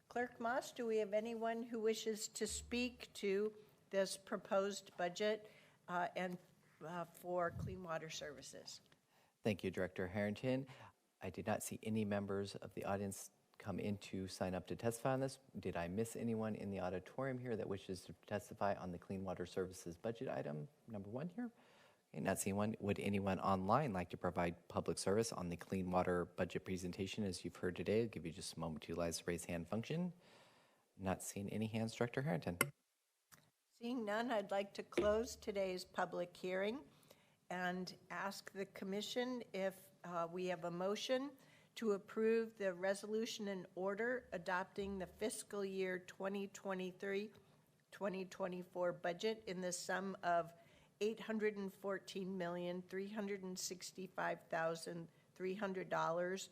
Clerk Moss, do we have anyone who wishes to speak to this proposed budget and for Clean Water Services? Thank you, Director Harrington. I did not see any members of the audience come in to sign up to testify on this. Did I miss anyone in the auditorium here that wishes to testify on the Clean Water Services budget item number 1 here? Okay, not seeing one. Would anyone online like to provide public service on the clean water budget presentation as you've heard today? I'll give you just a moment to utilize the raise hand function. Not seeing any hands, Director Harrington. Seeing none, I'd like to close today's public hearing and ask the commission if we have a motion to approve the resolution and order adopting the fiscal year 2023-2024 budget in the sum of $814,365,300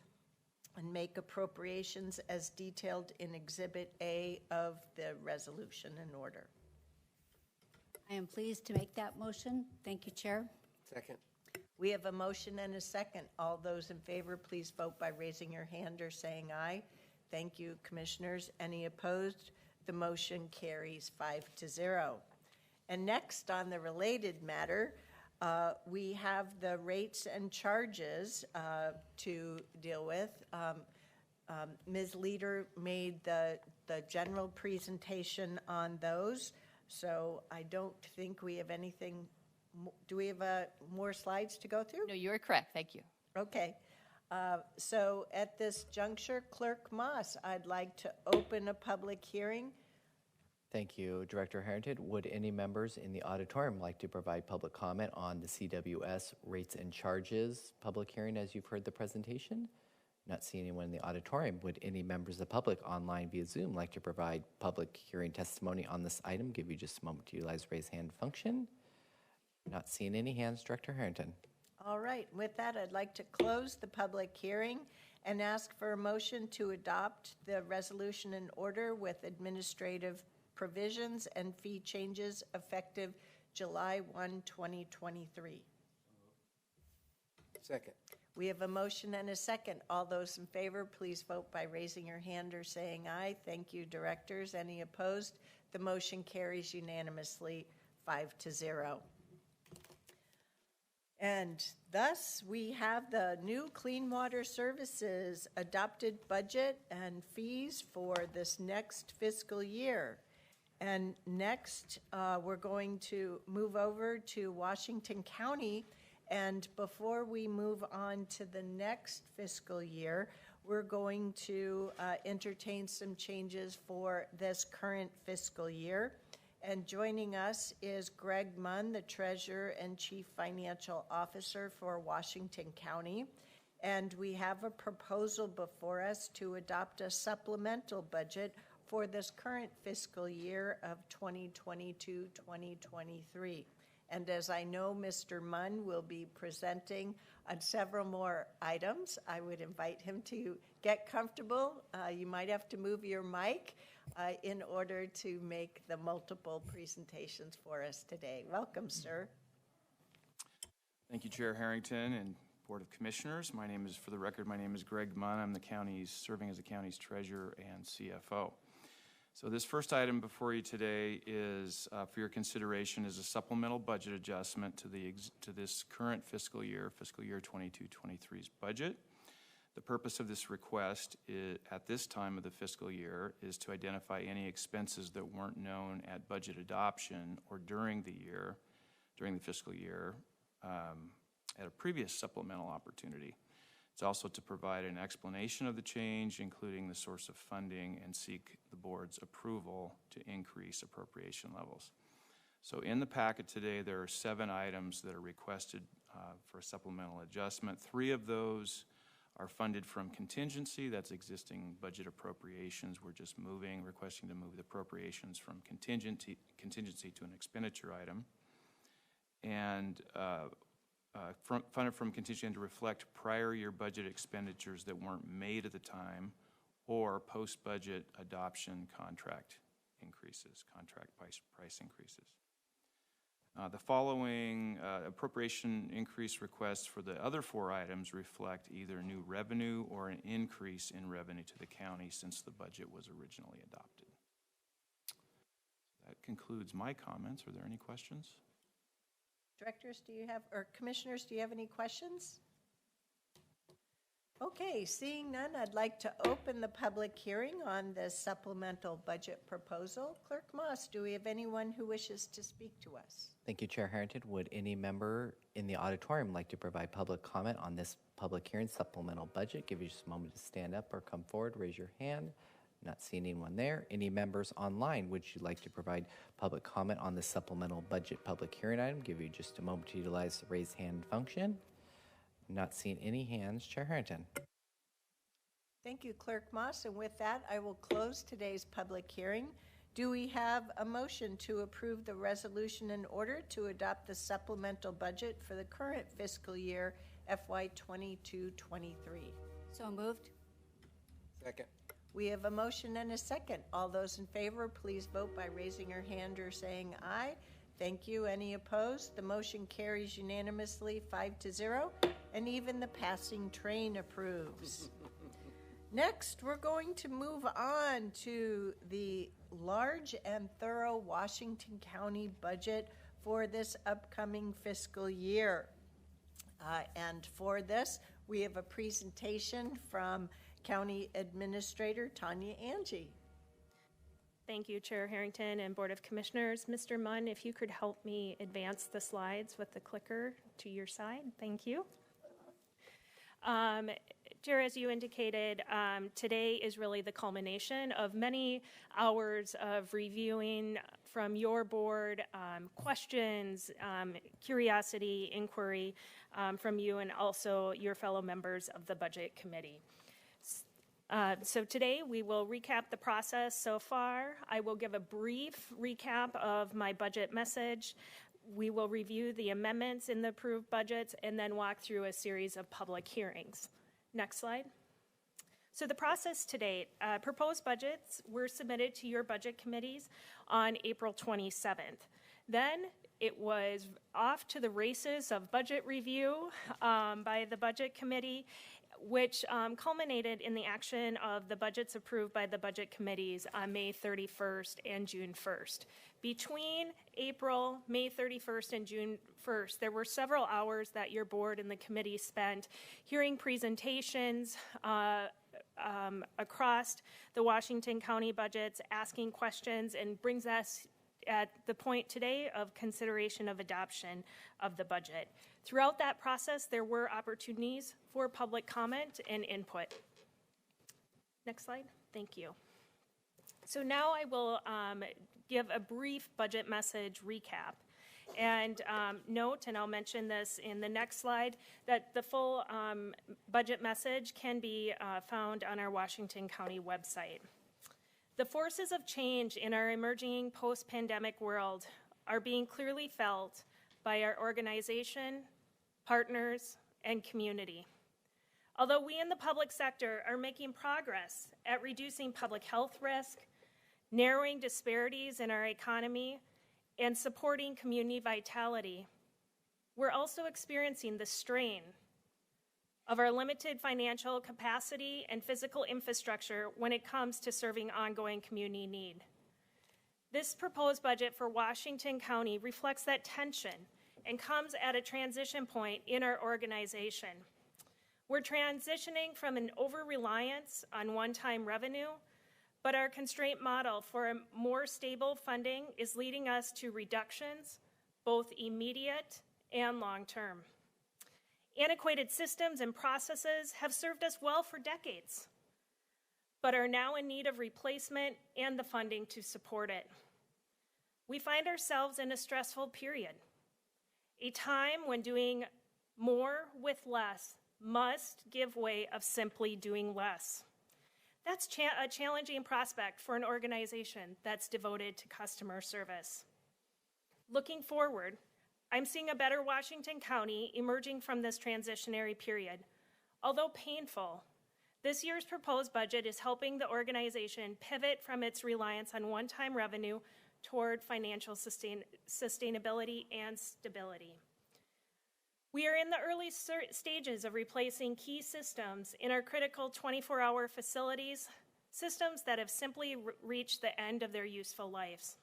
and make appropriations as detailed in Exhibit A of the resolution and order. I am pleased to make that motion. Thank you, Chair. Second. We have a motion and a second. All those in favor, please vote by raising your hand or saying aye. Thank you, Commissioners. Any opposed? The motion carries 5-0. And next on the related matter, we have the rates and charges to deal with. Ms. Leader made the general presentation on those, so I don't think we have anything. Do we have more slides to go through? No, you are correct. Thank you. Okay. So at this juncture, Clerk Moss, I'd like to open a public hearing. Thank you, Director Harrington. Would any members in the auditorium like to provide public comment on the CWS rates and charges public hearing as you've heard the presentation? Not seeing anyone in the auditorium. Would any members of the public online via Zoom like to provide public hearing testimony on this item? Give you just a moment to utilize raise hand function. Not seeing any hands, Director Harrington. All right. With that, I'd like to close the public hearing and ask for a motion to adopt the resolution and order with administrative provisions and fee changes effective July 1, 2023. Second. We have a motion and a second. All those in favor, please vote by raising your hand or saying aye. Thank you, directors. Any opposed? The motion carries unanimously 5-0. And thus, we have the new Clean Water Services adopted budget and fees for this next fiscal year. And next, we're going to move over to Washington County. And before we move on to the next fiscal year, we're going to entertain some changes for this current fiscal year. And joining us is Greg Munn, the Treasurer and Chief Financial Officer for Washington County. And we have a proposal before us to adopt a supplemental budget for this current fiscal year of 2022-2023. And as I know Mr. Munn will be presenting on several more items, I would invite him to get comfortable. You might have to move your mic in order to make the multiple presentations for us today. Welcome, sir. Thank you, Chair Harrington and Board of Commissioners. For the record, my name is Greg Munn. I'm serving as the county's treasurer and CFO. So this first item before you today is for your consideration is a supplemental budget adjustment to this current fiscal year 22-23's budget. The purpose of this request at this time of the fiscal year is to identify any expenses that weren't known at budget adoption or during the fiscal year at a previous supplemental opportunity. It's also to provide an explanation of the change, including the source of funding, and seek the board's approval to increase appropriation levels. So in the packet today, there are 7 items that are requested for a supplemental adjustment. 3 of those are funded from contingency. That's existing budget appropriations. We're just requesting to move the appropriations from contingency to an expenditure item. And funded from contingency to reflect prior year budget expenditures that weren't made at the time or post-budget adoption contract price increases. The following appropriation increase requests for the other 4 items reflect either new revenue or an increase in revenue to the county since the budget was originally adopted. That concludes my comments. Are there any questions? Directors, do you have, or commissioners, do you have any questions? Okay, seeing none, I'd like to open the public hearing on the supplemental budget proposal. Clerk Moss, do we have anyone who wishes to speak to us? Thank you, Chair Harrington. Would any member in the auditorium like to provide public comment on this public hearing supplemental budget? Give you just a moment to stand up or come forward, raise your hand. Not seeing anyone there. Any members online, would you like to provide public comment on the supplemental budget public hearing item? Give you just a moment to utilize the raise hand function. Not seeing any hands. Chair Harrington. Thank you, Clerk Moss. And with that, I will close today's public hearing. Do we have a motion to approve the resolution in order to adopt the supplemental budget for the current fiscal year FY 22-23? So moved. Second. We have a motion and a second. All those in favor, please vote by raising your hand or saying aye. Thank you. Any opposed? The motion carries unanimously 5-0, and even the passing train approves. Next, we're going to move on to the large and thorough Washington County budget for this upcoming fiscal year. And for this, we have a presentation from County Administrator Tanya Angie. Thank you, Chair Harrington and Board of Commissioners. Mr. Munn, if you could help me advance the slides with the clicker to your side. Thank you. Chair, as you indicated, today is really the culmination of many hours of reviewing from your board, questions, curiosity, inquiry from you and also your fellow members of the Budget Committee. So today we will recap the process so far. I will give a brief recap of my budget message. We will review the amendments in the approved budgets and then walk through a series of public hearings. Next slide. So the process to date, proposed budgets were submitted to your budget committees on April 27th. Then it was off to the races of budget review by the budget committee, which culminated in the action of the budgets approved by the budget committees on May 31st and June 1st. Between May 31st and June 1st, there were several hours that your board and the committee spent hearing presentations across the Washington County budgets, asking questions, and brings us at the point today of consideration of adoption of the budget. Throughout that process, there were opportunities for public comment and input. Next slide. Thank you. So now I will give a brief budget message recap. And note, and I'll mention this in the next slide, that the full budget message can be found on our Washington County website. The forces of change in our emerging post-pandemic world are being clearly felt by our organization, partners, and community. Although we in the public sector are making progress at reducing public health risk, narrowing disparities in our economy, and supporting community vitality, we're also experiencing the strain of our limited financial capacity and physical infrastructure when it comes to serving ongoing community need. This proposed budget for Washington County reflects that tension and comes at a transition point in our organization. We're transitioning from an over-reliance on one-time revenue, but our constraint model for a more stable funding is leading us to reductions, both immediate and long-term. Antiquated systems and processes have served us well for decades, but are now in need of replacement and the funding to support it. We find ourselves in a stressful period, a time when doing more with less must give way of simply doing less. That's a challenging prospect for an organization that's devoted to customer service. Looking forward, I'm seeing a better Washington County emerging from this transitionary period. Although painful, this year's proposed budget is helping the organization pivot from its reliance on one-time revenue toward financial sustainability and stability. We are in the early stages of replacing key systems in our critical 24-hour facilities, systems that have simply reached the end of their useful lives.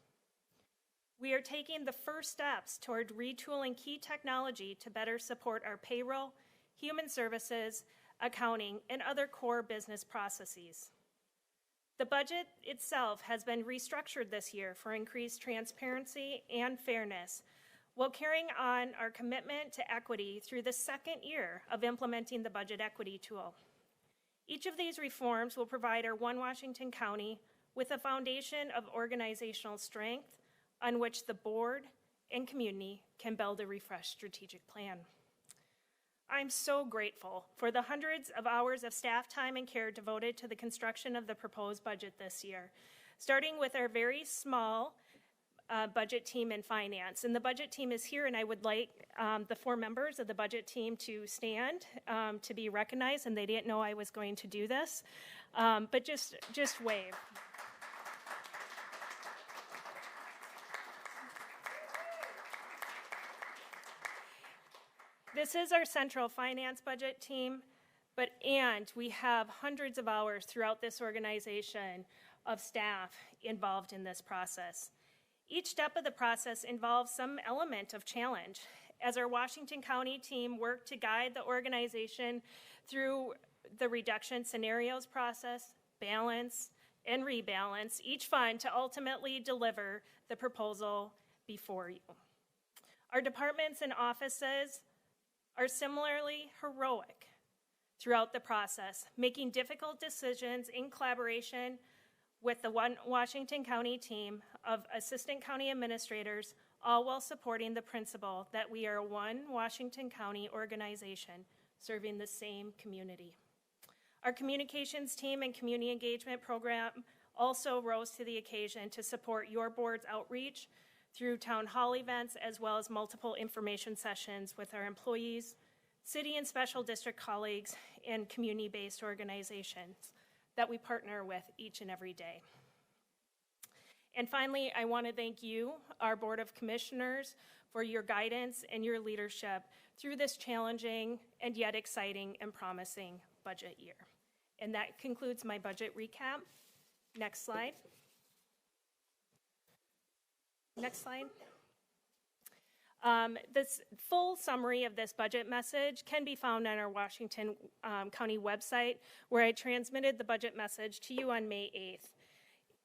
We are taking the first steps toward retooling key technology to better support our payroll, human services, accounting, and other core business processes. The budget itself has been restructured this year for increased transparency and fairness, while carrying on our commitment to equity through the second year of implementing the budget equity tool. Each of these reforms will provide our One Washington County with a foundation of organizational strength on which the board and community can build a refreshed strategic plan. I'm so grateful for the hundreds of hours of staff time and care devoted to the construction of the proposed budget this year, starting with our very small budget team in finance. And the budget team is here, and I would like the 4 members of the budget team to stand to be recognized, and they didn't know I was going to do this, but just wave. This is our central finance budget team, and we have hundreds of hours throughout this organization of staff involved in this process. Each step of the process involves some element of challenge. As our Washington County team worked to guide the organization through the reduction scenarios process, balance, and rebalance each fund to ultimately deliver the proposal before you. Our departments and offices are similarly heroic throughout the process, making difficult decisions in collaboration with the One Washington County team of assistant county administrators, all while supporting the principle that we are one Washington County organization serving the same community. Our communications team and community engagement program also rose to the occasion to support your board's outreach through town hall events, as well as multiple information sessions with our employees, city and special district colleagues, and community-based organizations that we partner with each and every day. And finally, I want to thank you, our Board of Commissioners, for your guidance and your leadership through this challenging and yet exciting and promising budget year. And that concludes my budget recap. Next slide. Next slide. This full summary of this budget message can be found on our Washington County website, where I transmitted the budget message to you on May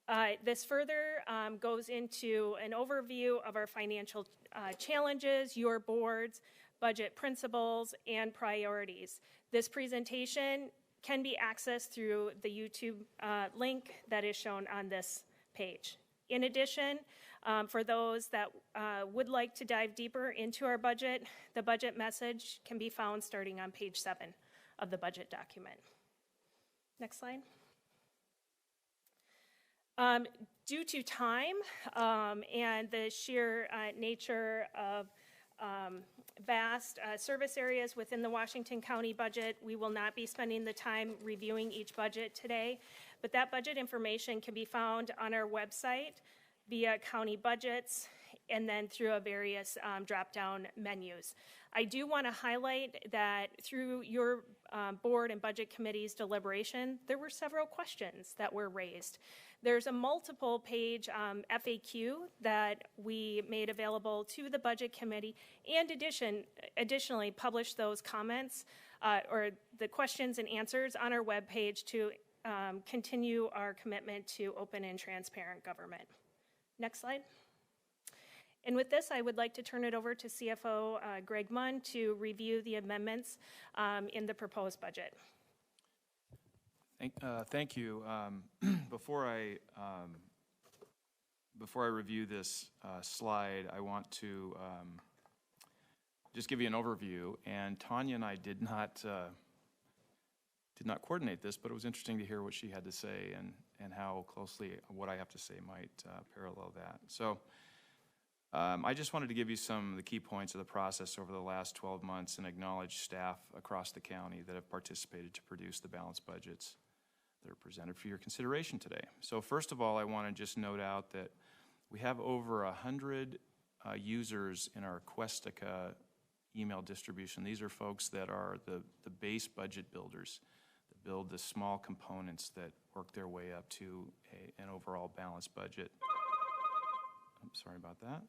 8th. This further goes into an overview of our financial challenges, your board's budget principles, and priorities. This presentation can be accessed through the YouTube link that is shown on this page. In addition, for those that would like to dive deeper into our budget, the budget message can be found starting on page 7 of the budget document. Next slide. Due to time and the sheer nature of vast service areas within the Washington County budget, we will not be spending the time reviewing each budget today, but that budget information can be found on our website via county budgets and then through various drop-down menus. I do want to highlight that through your board and budget committee's deliberation, there were several questions that were raised. There's a multiple page FAQ that we made available to the budget committee, and additionally published those comments or the questions and answers on our webpage to continue our commitment to open and transparent government. Next slide. And with this, I would like to turn it over to CFO Greg Munn to review the amendments in the proposed budget. Thank you. Before I review this slide, I want to just give you an overview. And Tanya and I did not coordinate this, but it was interesting to hear what she had to say and how closely what I have to say might parallel that. So I just wanted to give you some of the key points of the process over the last 12 months and acknowledge staff across the county that have participated to produce the balanced budgets that are presented for your consideration today. So first of all, I want to just note out that we have over 100 users in our Questica email distribution. These are folks that are the base budget builders that build the small components that work their way up to an overall balanced budget. I'm sorry about that.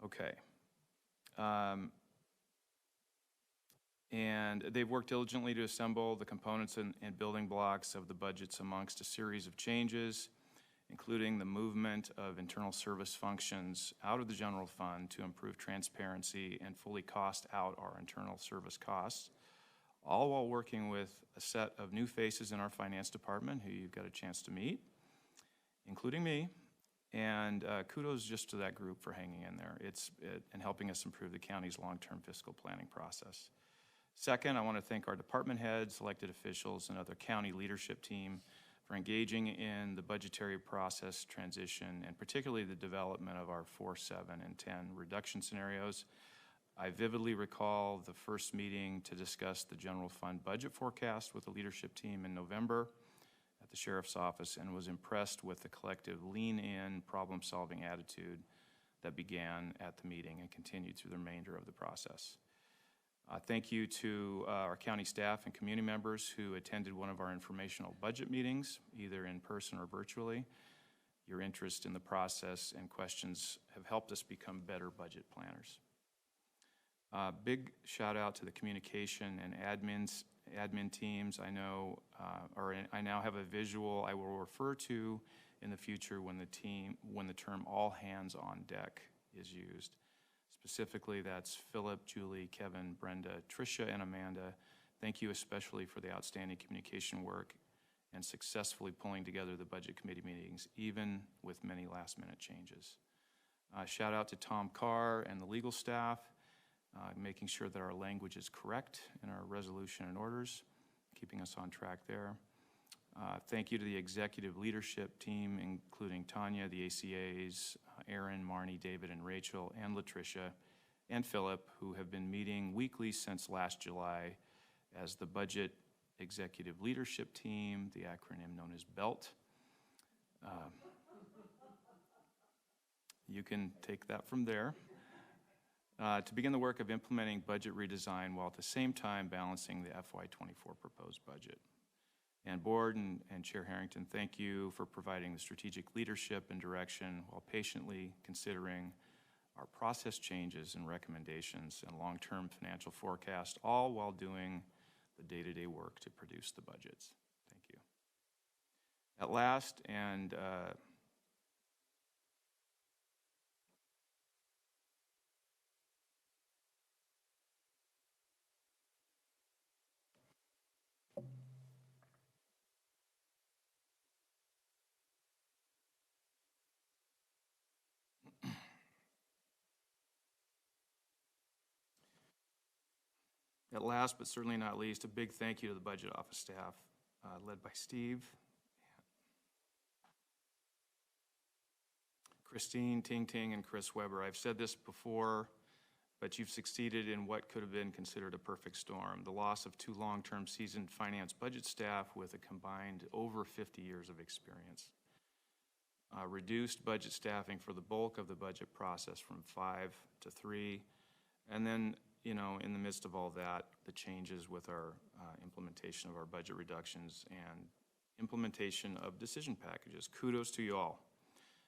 Okay. And they've worked diligently to assemble the components and building blocks of the budgets amongst a series of changes, including the movement of internal service functions out of the general fund to improve transparency and fully cost out our internal service costs, all while working with a set of new faces in our finance department who you've got a chance to meet, including me. And kudos just to that group for hanging in there and helping us improve the county's long-term fiscal planning process. Second, I want to thank our department heads, elected officials, and other county leadership team for engaging in the budgetary process transition, and particularly the development of our 4, 7, and 10 reduction scenarios. I vividly recall the first meeting to discuss the general fund budget forecast with the leadership team in November at the sheriff's office, and was impressed with the collective lean-in, problem-solving attitude that began at the meeting and continued through the remainder of the process. Thank you to our county staff and community members who attended one of our informational budget meetings, either in person or virtually. Your interest in the process and questions have helped us become better budget planners. Big shout out to the communication and admin teams. I know, I now have a visual I will refer to in the future when the term all hands on deck is used. Specifically, that's Philip, Julie, Kevin, Brenda, Tricia, and Amanda. Thank you especially for the outstanding communication work and successfully pulling together the budget committee meetings, even with many last-minute changes. Shout out to Tom Carr and the legal staff, making sure that our language is correct in our resolution and orders, keeping us on track there. Thank you to the executive leadership team, including Tanya, the ACAs, Aaron, Marnie, David, and Rachel, and Latricia, and Philip, who have been meeting weekly since last July as the budget executive leadership team, the acronym known as BELT. You can take that from there. To begin the work of implementing budget redesign while at the same time balancing the FY24 proposed budget. And Board and Chair Harrington, thank you for providing the strategic leadership and direction while patiently considering our process changes and recommendations and long-term financial forecast, all while doing the day-to-day work to produce the budgets. Thank you. At last, and at last, but certainly not least, a big thank you to the budget office staff, led by Steve, Christine, Ting Ting, and Chris Weber. I've said this before, but you've succeeded in what could have been considered a perfect storm. The loss of 2 long-term seasoned finance budget staff with a combined over 50 years of experience. Reduced budget staffing for the bulk of the budget process from 5 to 3, and then in the midst of all that, the changes with our implementation of our budget reductions and implementation of decision packages. Kudos to you all.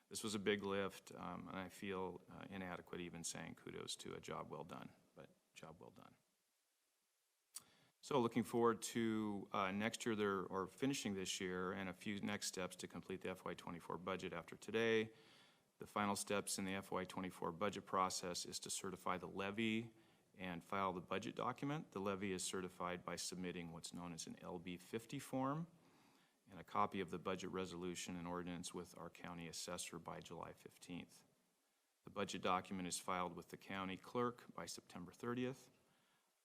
This was a big lift, and I feel inadequate even saying kudos to a job well done, but job well done. So looking forward to next year, or finishing this year, and a few next steps to complete the FY24 budget after today. The final steps in the FY24 budget process is to certify the levy and file the budget document. The levy is certified by submitting what's known as an LB 50 form and a copy of the budget resolution and ordinance with our county assessor by July 15th. The budget document is filed with the county clerk by September 30th.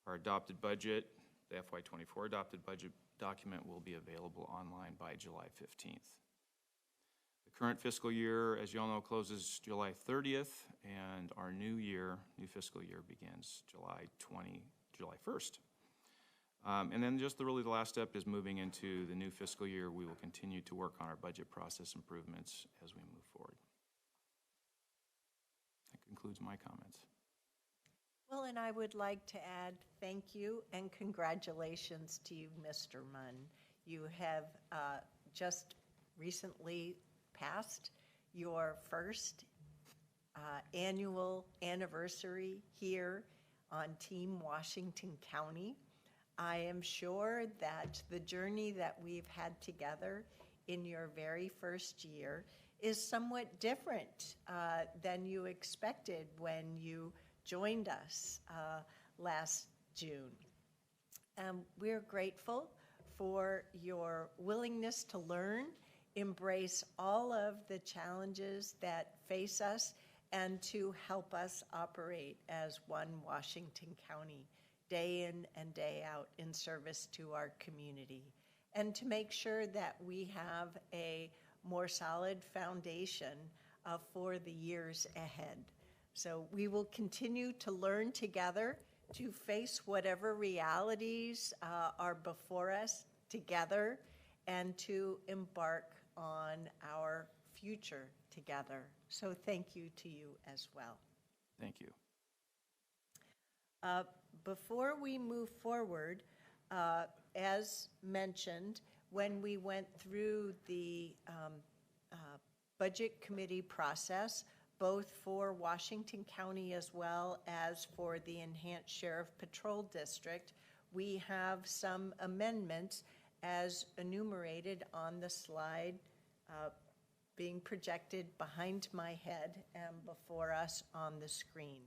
Our adopted budget, the FY24 adopted budget document, will be available online by July 15th. The current fiscal year, as you all know, closes July 30th, and our new fiscal year begins July 1st. And then just the last step is moving into the new fiscal year. We will continue to work on our budget process improvements as we move forward. That concludes my comments. Well, and I would like to add thank you and congratulations to you, Mr. Munn. You have just recently passed your first annual anniversary here on Team Washington County. I am sure that the journey that we've had together in your very first year is somewhat different than you expected when you joined us last June. We're grateful for your willingness to learn, embrace all of the challenges that face us, and to help us operate as one Washington County, day in and day out in service to our community, and to make sure that we have a more solid foundation for the years ahead. So we will continue to learn together, to face whatever realities are before us together, and to embark on our future together. So thank you to you as well. Thank you. Before we move forward, as mentioned, when we went through the budget committee process, both for Washington County as well as for the Enhanced Sheriff Patrol District, we have some amendments as enumerated on the slide being projected behind my head and before us on the screen.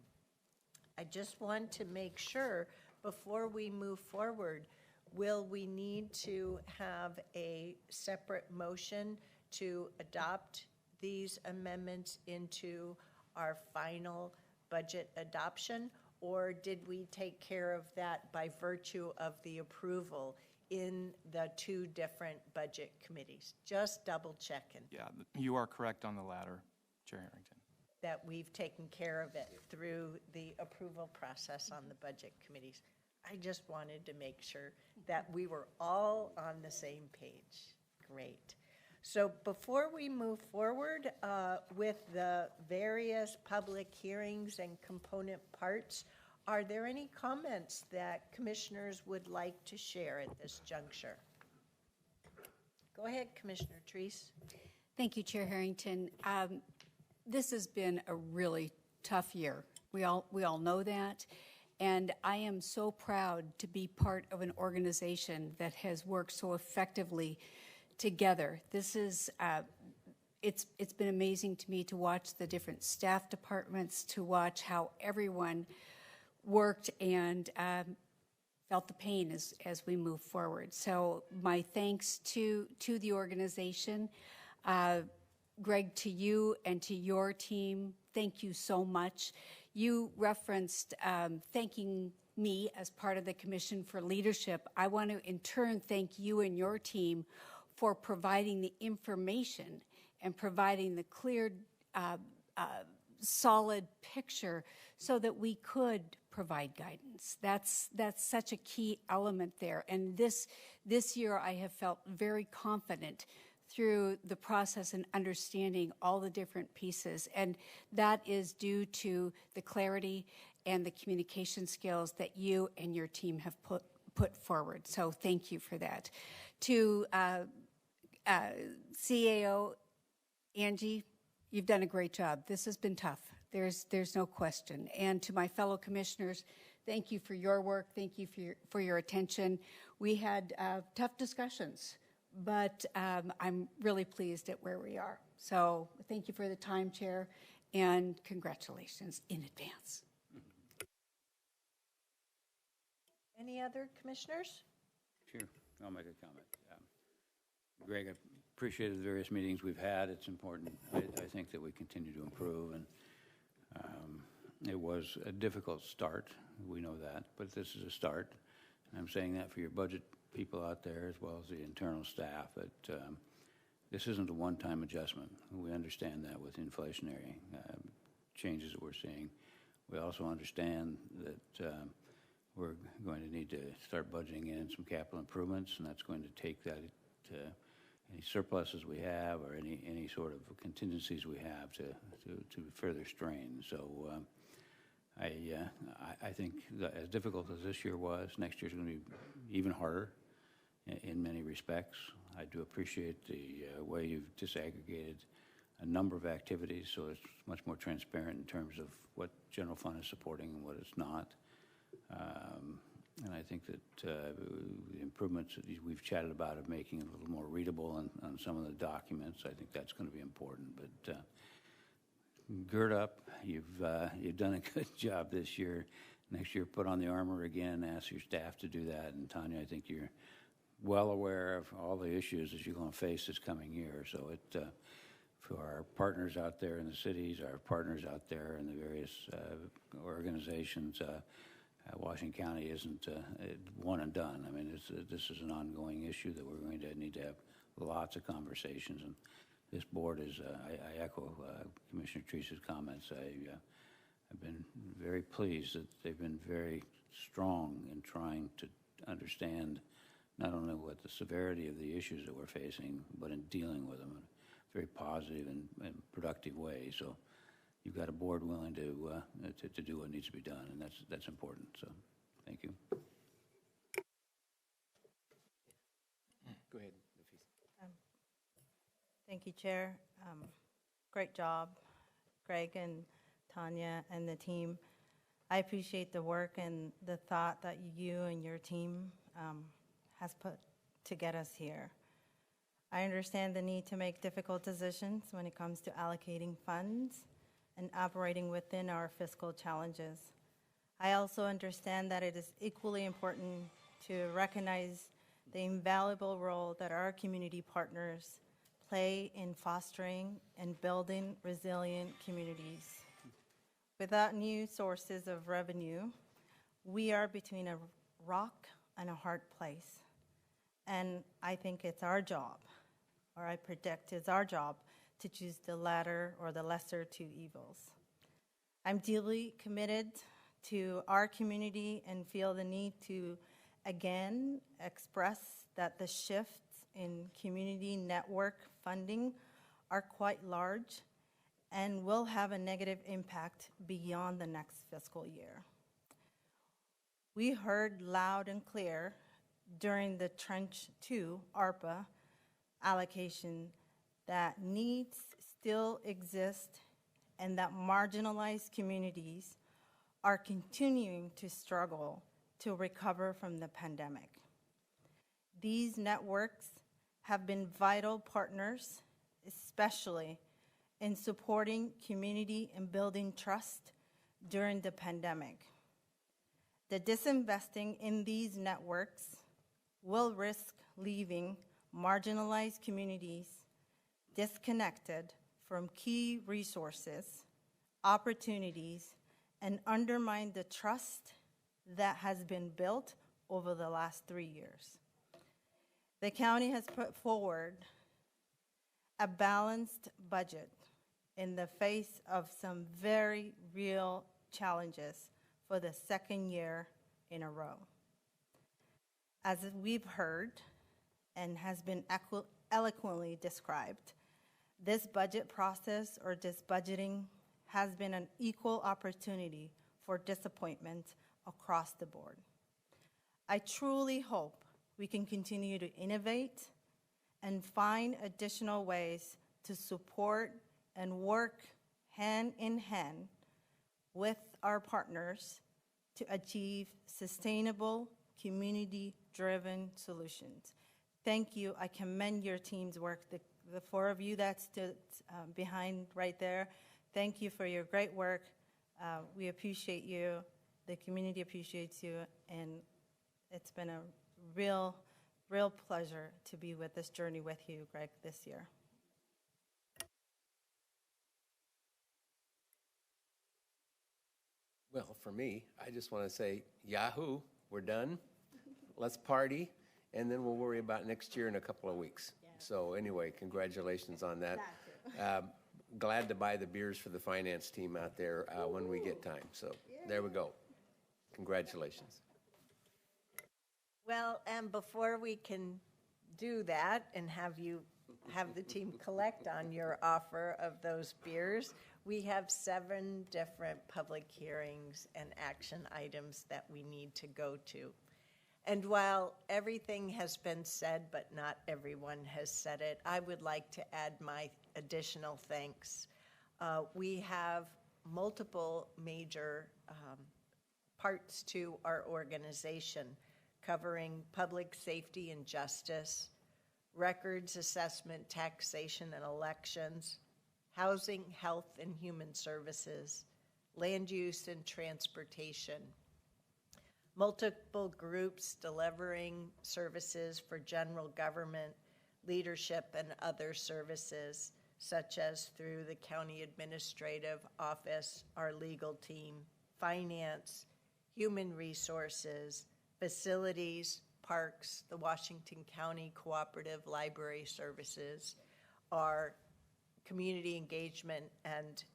I just want to make sure before we move forward, will we need to have a separate motion to adopt these amendments into our final budget adoption, or did we take care of that by virtue of the approval in the two different budget committees? Just double checking. Yeah, you are correct on the latter, Chair Harrington. That we've taken care of it through the approval process on the budget committees. I just wanted to make sure that we were all on the same page. Great. So before we move forward with the various public hearings and component parts, are there any comments that commissioners would like to share at this juncture? Go ahead, Commissioner Treese. Thank you, Chair Harrington. This has been a really tough year. We all know that. And I am so proud to be part of an organization that has worked so effectively together. This is, it's been amazing to me to watch the different staff departments, to watch how everyone worked and felt the pain as we move forward. So my thanks to the organization. Greg, to you and to your team, thank you so much. You referenced thanking me as part of the Commission for Leadership. I want to in turn thank you and your team for providing the information and providing the clear, solid picture so that we could provide guidance. That's such a key element there. And this year I have felt very confident through the process and understanding all the different pieces. And that is due to the clarity and the communication skills that you and your team have put forward. So thank you for that. To CAO, Angie, you've done a great job. This has been tough. There's no question. And to my fellow commissioners, thank you for your work. Thank you for your attention. We had tough discussions, but I'm really pleased at where we are. So thank you for the time, Chair, and congratulations in advance. Any other commissioners? Sure, I'll make a comment. Greg, I appreciated the various meetings we've had. It's important, I think, that we continue to improve. And it was a difficult start. We know that, but this is a start. And I'm saying that for your budget people out there as well as the internal staff, that this isn't a one-time adjustment. We understand that with inflationary changes that we're seeing. We also understand that we're going to need to start budgeting in some capital improvements, and that's going to take that to any surpluses we have or any sort of contingencies we have to further strain. So I think that as difficult as this year was, next year's going to be even harder in many respects. I do appreciate the way you've disaggregated a number of activities, so it's much more transparent in terms of what general fund is supporting and what it's not. And I think that the improvements that we've chatted about of making it a little more readable on some of the documents, I think that's going to be important. But gird up, you've done a good job this year. Next year, put on the armor again, ask your staff to do that. And Tanya, I think you're well aware of all the issues that you're going to face this coming year. So for our partners out there in the cities, our partners out there in the various organizations, Washington County isn't one and done. I mean, this is an ongoing issue that we're going to need to have lots of conversations. And this board is, I echo Commissioner Teresa's comments. I've been very pleased that they've been very strong in trying to understand not only what the severity of the issues that we're facing, but in dealing with them in a very positive and productive way. So you've got a board willing to do what needs to be done, and that's important. So thank you. Go ahead. Thank you, Chair. Great job, Greg and Tanya and the team. I appreciate the work and the thought that you and your team has put to get us here. I understand the need to make difficult decisions when it comes to allocating funds and operating within our fiscal challenges. I also understand that it is equally important to recognize the invaluable role that our community partners play in fostering and building resilient communities. Without new sources of revenue, we are between a rock and a hard place. And I think it's our job, or I predict it's our job, to choose the latter or the lesser two evils. I'm deeply committed to our community and feel the need to again express that the shifts in community network funding are quite large and will have a negative impact beyond the next fiscal year. We heard loud and clear during the Tranche 2 ARPA allocation that needs still exist and that marginalized communities are continuing to struggle to recover from the pandemic. These networks have been vital partners, especially in supporting community and building trust during the pandemic. The disinvesting in these networks will risk leaving marginalized communities disconnected from key resources, opportunities, and undermine the trust that has been built over the last 3 years. The county has put forward a balanced budget in the face of some very real challenges for the second year in a row. As we've heard and has been eloquently described, this budget process or this budgeting has been an equal opportunity for disappointment across the board. I truly hope we can continue to innovate and find additional ways to support and work hand in hand with our partners to achieve sustainable, community-driven solutions. Thank you. I commend your team's work. The four of you that stood behind right there, thank you for your great work. We appreciate you. The community appreciates you, and it's been a real pleasure to be with this journey with you, Greg, this year. Well, for me, I just want to say, Yahoo, we're done. Let's party, and then we'll worry about next year in a couple of weeks. Yeah. So anyway, congratulations on that. Glad to buy the beers for the finance team out there when we get time. So there we go. Congratulations. Well, and before we can do that and have the team collect on your offer of those beers, we have 7 different public hearings and action items that we need to go to. And while everything has been said, but not everyone has said it, I would like to add my additional thanks. We have multiple major parts to our organization covering public safety and justice, records, assessment, taxation and elections, housing, health and human services, land use and transportation. Multiple groups delivering services for general government, leadership, and other services, such as through the County Administrative Office, our legal team, finance, human resources, facilities, parks, the Washington County Cooperative Library Services, our community engagement and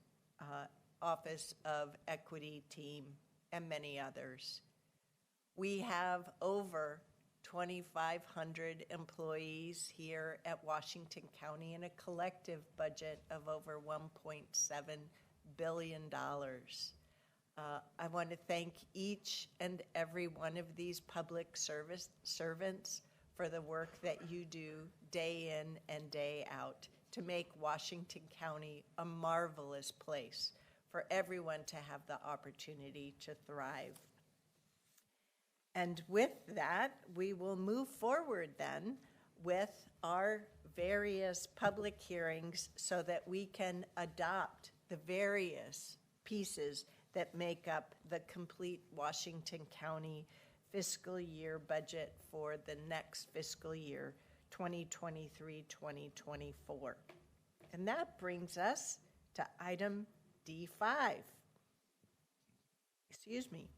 Office of Equity team, and many others. We have over 2,500 employees here at Washington County and a collective budget of over $1.7 billion. I want to thank each and every one of these public service servants for the work that you do day in and day out to make Washington County a marvelous place for everyone to have the opportunity to thrive. And with that, we will move forward then with our various public hearings so that we can adopt the various pieces that make up the complete Washington County fiscal year budget for the next fiscal year, 2023-2024. And that brings us to item D5. Excuse me.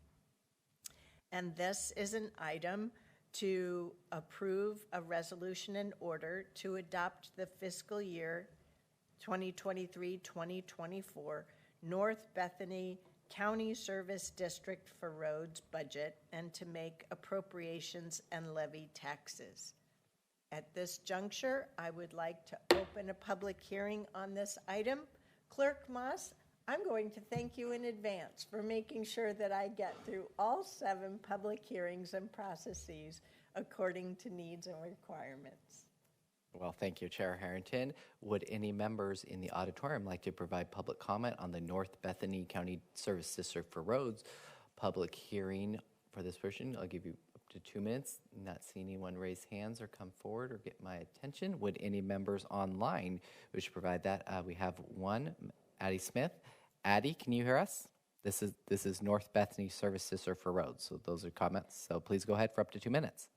And this is an item to approve a resolution and order to adopt the fiscal year 2023-2024 North Bethany County Service District for Roads budget and to make appropriations and levy taxes. At this juncture, I would like to open a public hearing on this item. Clerk Moss, I'm going to thank you in advance for making sure that I get through all 7 public hearings and processes according to needs and requirements. Well, thank you, Chair Harrington. Would any members in the auditorium like to provide public comment on the North Bethany County Service District for Roads public hearing for this portion? I'll give you up to 2 minutes. Not seeing anyone raise hands or come forward or get my attention. Would any members online wish to provide that? We have one, Addie Smith. Addie, can you hear us? This is North Bethany Service District for Roads. So those are comments. So please go ahead for up to 2 minutes.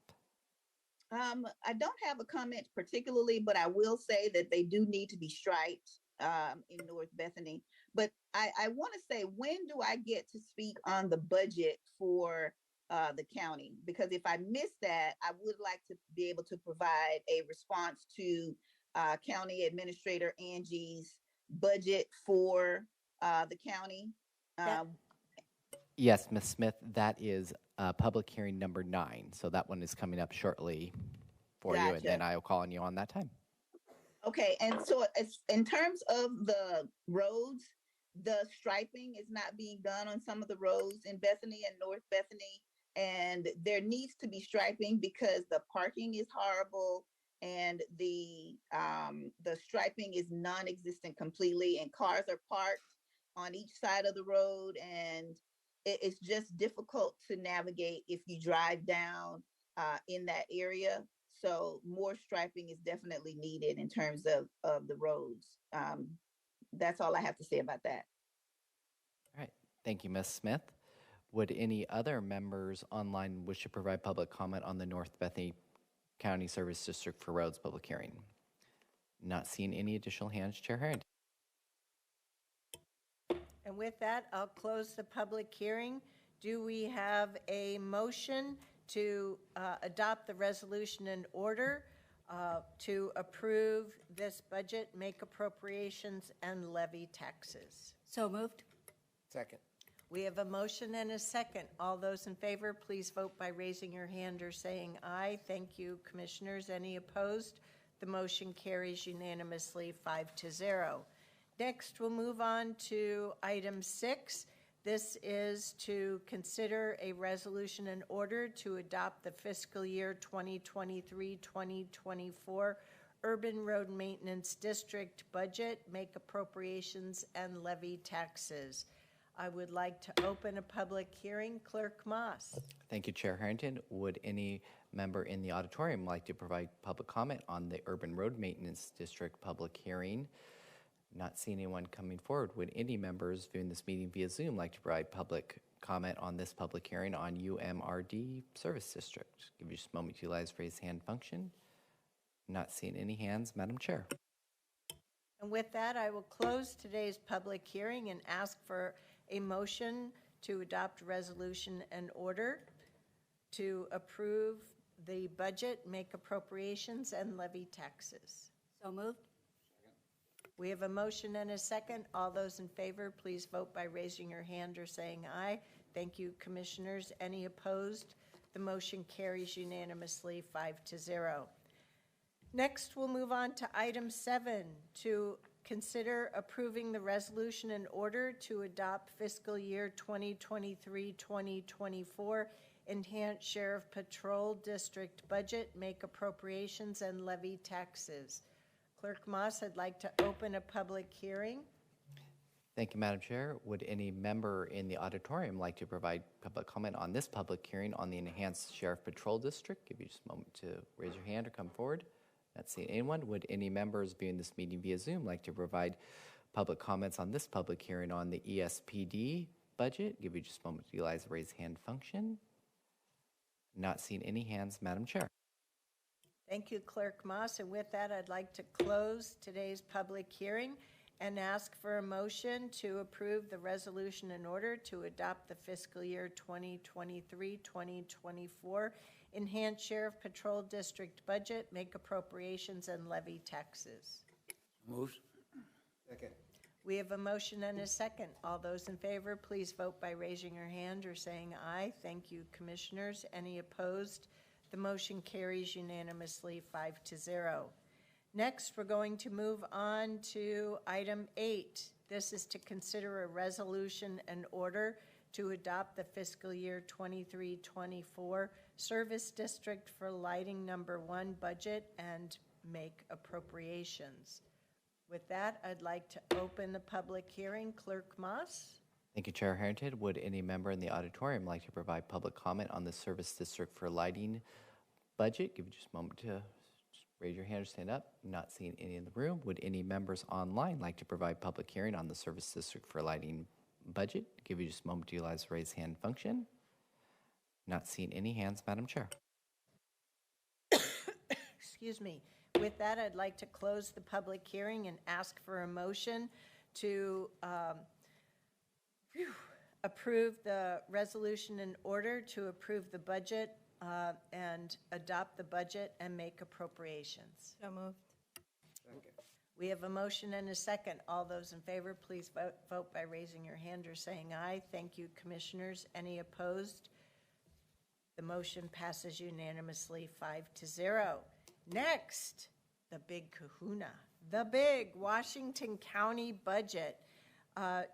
I don't have a comment particularly, but I will say that they do need to be striped in North Bethany. But I want to say, when do I get to speak on the budget for the county? Because if I miss that, I would like to be able to provide a response to County Administrator Angie's budget for the county. Yes, Ms. Smith, that is public hearing number 9. So that one is coming up shortly for you, and then I'll call on you on that time. Okay, and so it's, in terms of the roads, the striping is not being done on some of the roads in Bethany and North Bethany, and there needs to be striping because the parking is horrible and the striping is non-existent completely, and cars are parked on each side of the road, and it's just difficult to navigate if you drive down in that area. So more striping is definitely needed in terms of the roads. That's all I have to say about that. All right. Thank you, Ms. Smith. Would any other members online wish to provide public comment on the North Bethany County Service District for Roads public hearing? Not seeing any additional hands, Chair Harrington. And with that, I'll close the public hearing. Do we have a motion to adopt the resolution and order to approve this budget, make appropriations, and levy taxes? So moved. Second. We have a motion and a second. All those in favor, please vote by raising your hand or saying aye. Thank you, Commissioners. Any opposed? The motion carries unanimously 5-0. Next, we'll move on to item 6. This is to consider a resolution in order to adopt the fiscal year 2023-2024 Urban Road Maintenance District budget, make appropriations, and levy taxes. I would like to open a public hearing. Clerk Moss. Thank you, Chair Harrington. Would any member in the auditorium like to provide public comment on the Urban Road Maintenance District public hearing? Not seeing anyone coming forward. Would any members viewing this meeting via Zoom like to provide public comment on this public hearing on UMRD Service District? Give you just a moment to utilize raise hand function. Not seeing any hands, Madam Chair. And with that, I will close today's public hearing and ask for a motion to adopt resolution and order to approve the budget, make appropriations, and levy taxes. So moved. We have a motion and a second. All those in favor, please vote by raising your hand or saying aye. Thank you, Commissioners. Any opposed? The motion carries unanimously 5-0. Next, we'll move on to item 7, to consider approving the resolution in order to adopt fiscal year 2023-2024 Enhanced Sheriff Patrol District budget, make appropriations, and levy taxes. Clerk Moss, I'd like to open a public hearing. Thank you, Madam Chair. Would any member in the auditorium like to provide public comment on this public hearing on the Enhanced Sheriff Patrol District? Give you just a moment to raise your hand or come forward. Not seeing anyone. Would any members viewing this meeting via Zoom like to provide public comments on this public hearing on the ESPD budget? Give you just a moment to utilize the raise hand function. Not seeing any hands, Madam Chair. Thank you, Clerk Moss. And with that, I'd like to close today's public hearing and ask for a motion to approve the resolution in order to adopt the fiscal year 2023-2024 Enhanced Sheriff Patrol District budget, make appropriations, and levy taxes. Moves. Second. We have a motion and a second. All those in favor, please vote by raising your hand or saying aye. Thank you, Commissioners. Any opposed? The motion carries unanimously 5-0. Next, we're going to move on to item 8. This is to consider a resolution and order to adopt the fiscal year 23-24 Service District for Lighting Number 1 budget and make appropriations. With that, I'd like to open the public hearing. Clerk Moss. Thank you, Chair Harrington. Would any member in the auditorium like to provide public comment on the Service District for Lighting budget? Give you just a moment to raise your hand or stand up. Not seeing any in the room. Would any members online like to provide public hearing on the Service District for Lighting budget? Give you just a moment to utilize the raise hand function. Not seeing any hands, Madam Chair. Excuse me. With that, I'd like to close the public hearing and ask for a motion to approve the resolution in order to approve the budget and adopt the budget and make appropriations. So moved. Second. We have a motion and a second. All those in favor, please vote by raising your hand or saying aye. Thank you, Commissioners. Any opposed? The motion passes unanimously 5-0. Next, the big kahuna, the big Washington County budget.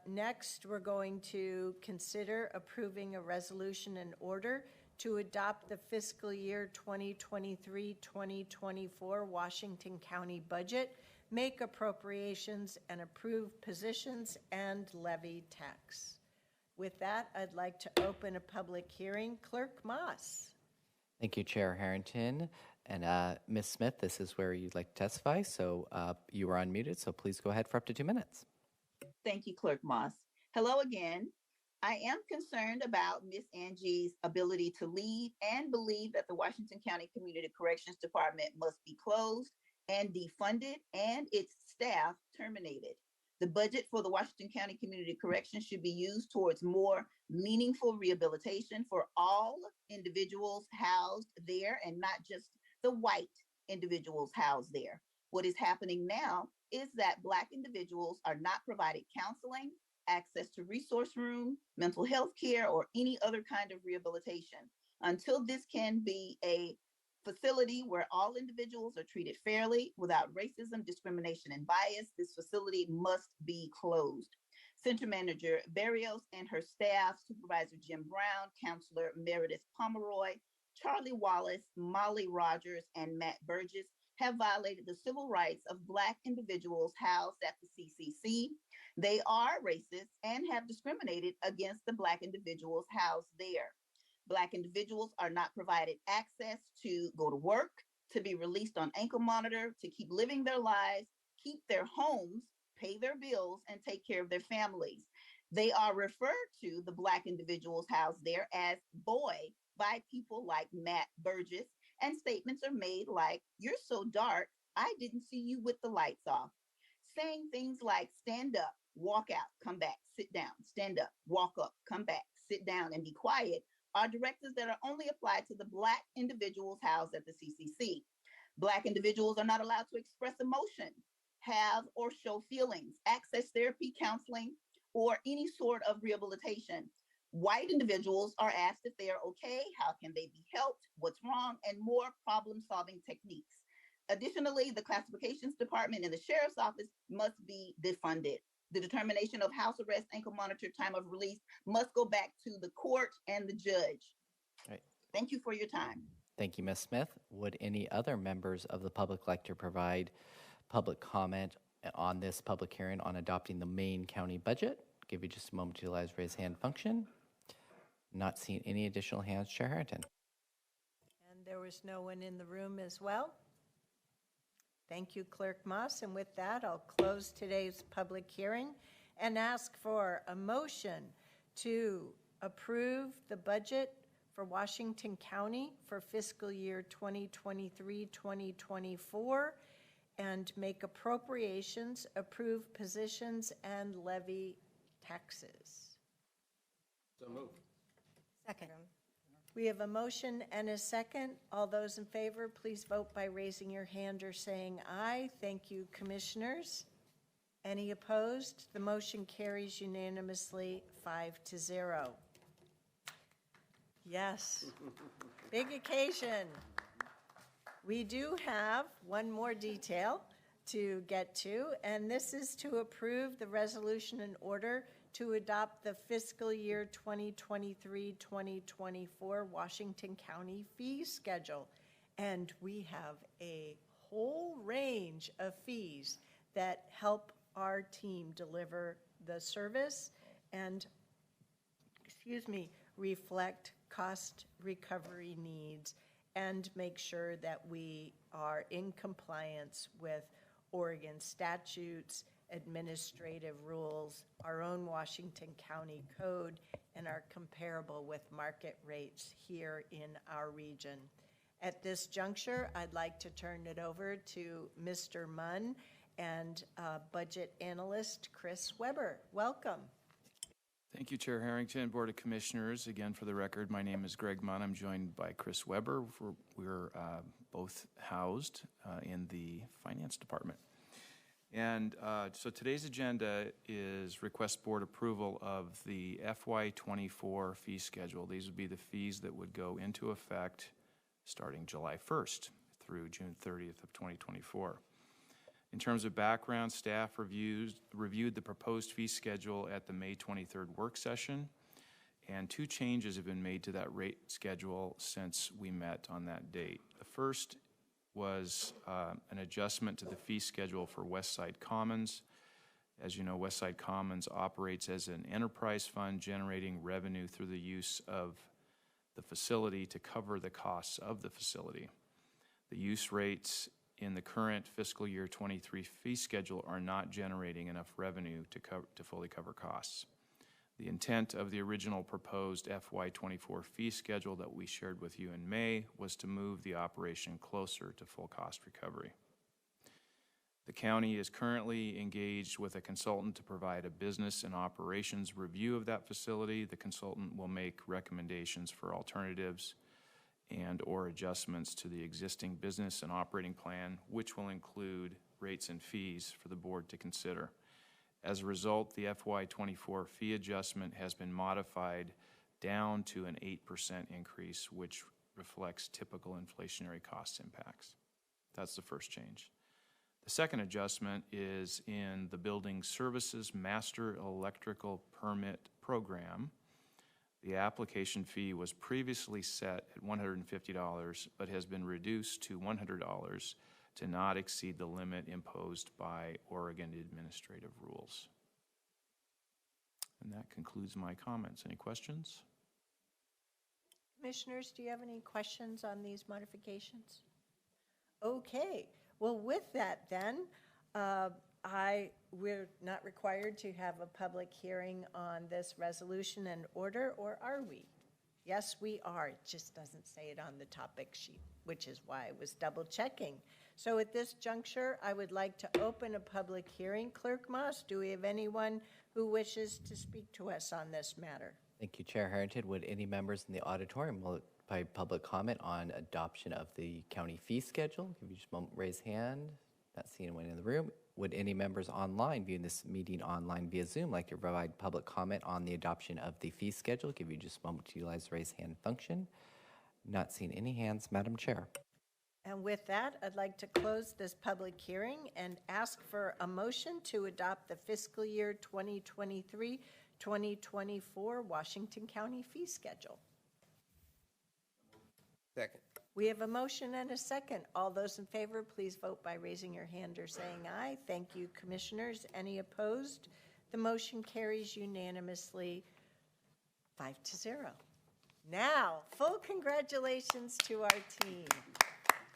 Next, we're going to consider approving a resolution in order to adopt the fiscal year 2023-2024 Washington County budget, make appropriations, and approve positions and levy tax. With that, I'd like to open a public hearing. Clerk Moss. Thank you, Chair Harrington. And Ms. Smith, this is where you'd like to testify. So you are unmuted, so please go ahead for up to 2 minutes. Thank you, Clerk Moss. Hello again. I am concerned about Miss Angie's ability to lead and believe that the Washington County Community Corrections Department must be closed and defunded and its staff terminated. The budget for the Washington County Community Corrections should be used towards more meaningful rehabilitation for all individuals housed there and not just the white individuals housed there. What is happening now is that Black individuals are not provided counseling, access to resource room, mental health care, or any other kind of rehabilitation. Until this can be a facility where all individuals are treated fairly without racism, discrimination, and bias, this facility must be closed. Center Manager Barrios and her staff, Supervisor Jim Brown, Counselor Meredith Pomeroy, Charlie Wallace, Molly Rogers, and Matt Burgess, have violated the civil rights of Black individuals housed at the CCC. They are racist and have discriminated against the Black individuals housed there. Black individuals are not provided access to go to work, to be released on ankle monitor, to keep living their lives, keep their homes, pay their bills, and take care of their families. They are referred to, the Black individuals housed there, as boy by people like Matt Burgess, and statements are made like, "You're so dark, I didn't see you with the lights off." Saying things like, "Stand up, walk out, come back, sit down, stand up, walk up, come back, sit down, and be quiet," are directives that are only applied to the Black individuals housed at the CCC. Black individuals are not allowed to express emotion, have or show feelings, access therapy, counseling, or any sort of rehabilitation. White individuals are asked if they are okay, how can they be helped, what's wrong, and more problem-solving techniques. Additionally, the classifications department and the sheriff's office must be defunded. The determination of house arrest, ankle monitor, time of release must go back to the court and the judge. Right. Thank you for your time. Thank you, Ms. Smith. Would any other members of the public like to provide public comment on this public hearing on adopting the Maine County budget? Give you just a moment to utilize raise hand function. Not seeing any additional hands, Chair Harrington. And there was no one in the room as well. Thank you, Clerk Moss. And with that, I'll close today's public hearing and ask for a motion to approve the budget for Washington County for fiscal year 2023-2024 and make appropriations, approve positions, and levy taxes. So moved. Second. We have a motion and a second. All those in favor, please vote by raising your hand or saying aye. Thank you, commissioners. Any opposed? The motion carries unanimously 5-0. Yes, big occasion. We do have one more detail to get to, and this is to approve the resolution and order to adopt the fiscal year 2023-2024 Washington County fee schedule. And we have a whole range of fees that help our team deliver the service and, reflect cost recovery needs and make sure that we are in compliance with Oregon statutes, administrative rules, our own Washington County code, and are comparable with market rates here in our region. At this juncture, I'd like to turn it over to Mr. Munn and budget analyst Chris Weber. Welcome. Thank you, Chair Harrington, Board of Commissioners. Again, for the record, my name is Greg Munn. I'm joined by Chris Weber. We're both housed in the Finance Department. And so today's agenda is request board approval of the FY24 fee schedule. These would be the fees that would go into effect starting July 1st through June 30th of 2024. In terms of background, staff reviewed the proposed fee schedule at the May 23rd work session, and two changes have been made to that rate schedule since we met on that date. The first was an adjustment to the fee schedule for Westside Commons. As you know, Westside Commons operates as an enterprise fund generating revenue through the use of the facility to cover the costs of the facility. The use rates in the current fiscal year 23 fee schedule are not generating enough revenue to fully cover costs. The intent of the original proposed FY24 fee schedule that we shared with you in May was to move the operation closer to full cost recovery. The county is currently engaged with a consultant to provide a business and operations review of that facility. The consultant will make recommendations for alternatives and or adjustments to the existing business and operating plan, which will include rates and fees for the board to consider. As a result, the FY24 fee adjustment has been modified down to an 8% increase, which reflects typical inflationary cost impacts. That's the first change. The second adjustment is in the Building Services Master Electrical Permit Program. The application fee was previously set at $150, but has been reduced to $100 to not exceed the limit imposed by Oregon administrative rules. And that concludes my comments. Any questions? Commissioners, do you have any questions on these modifications? Okay, well, with that then, we're not required to have a public hearing on this resolution and order, or are we? Yes, we are. It just doesn't say it on the topic sheet, which is why I was double checking. So at this juncture, I would like to open a public hearing. Clerk Moss, do we have anyone who wishes to speak to us on this matter? Thank you, Chair Harrington. Would any members in the auditorium will by public comment on adoption of the county fee schedule? Give you just a moment, raise hand. Not seeing anyone in the room. Would any members online viewing this meeting online via Zoom like to provide public comment on the adoption of the fee schedule? Give you just a moment to utilize the raise hand function. Not seeing any hands, Madam Chair. And with that, I'd like to close this public hearing and ask for a motion to adopt the fiscal year 2023-2024 Washington County fee schedule. Second. We have a motion and a second. All those in favor, please vote by raising your hand or saying aye. Thank you, commissioners. Any opposed? The motion carries unanimously 5-0. Now, full congratulations to our team.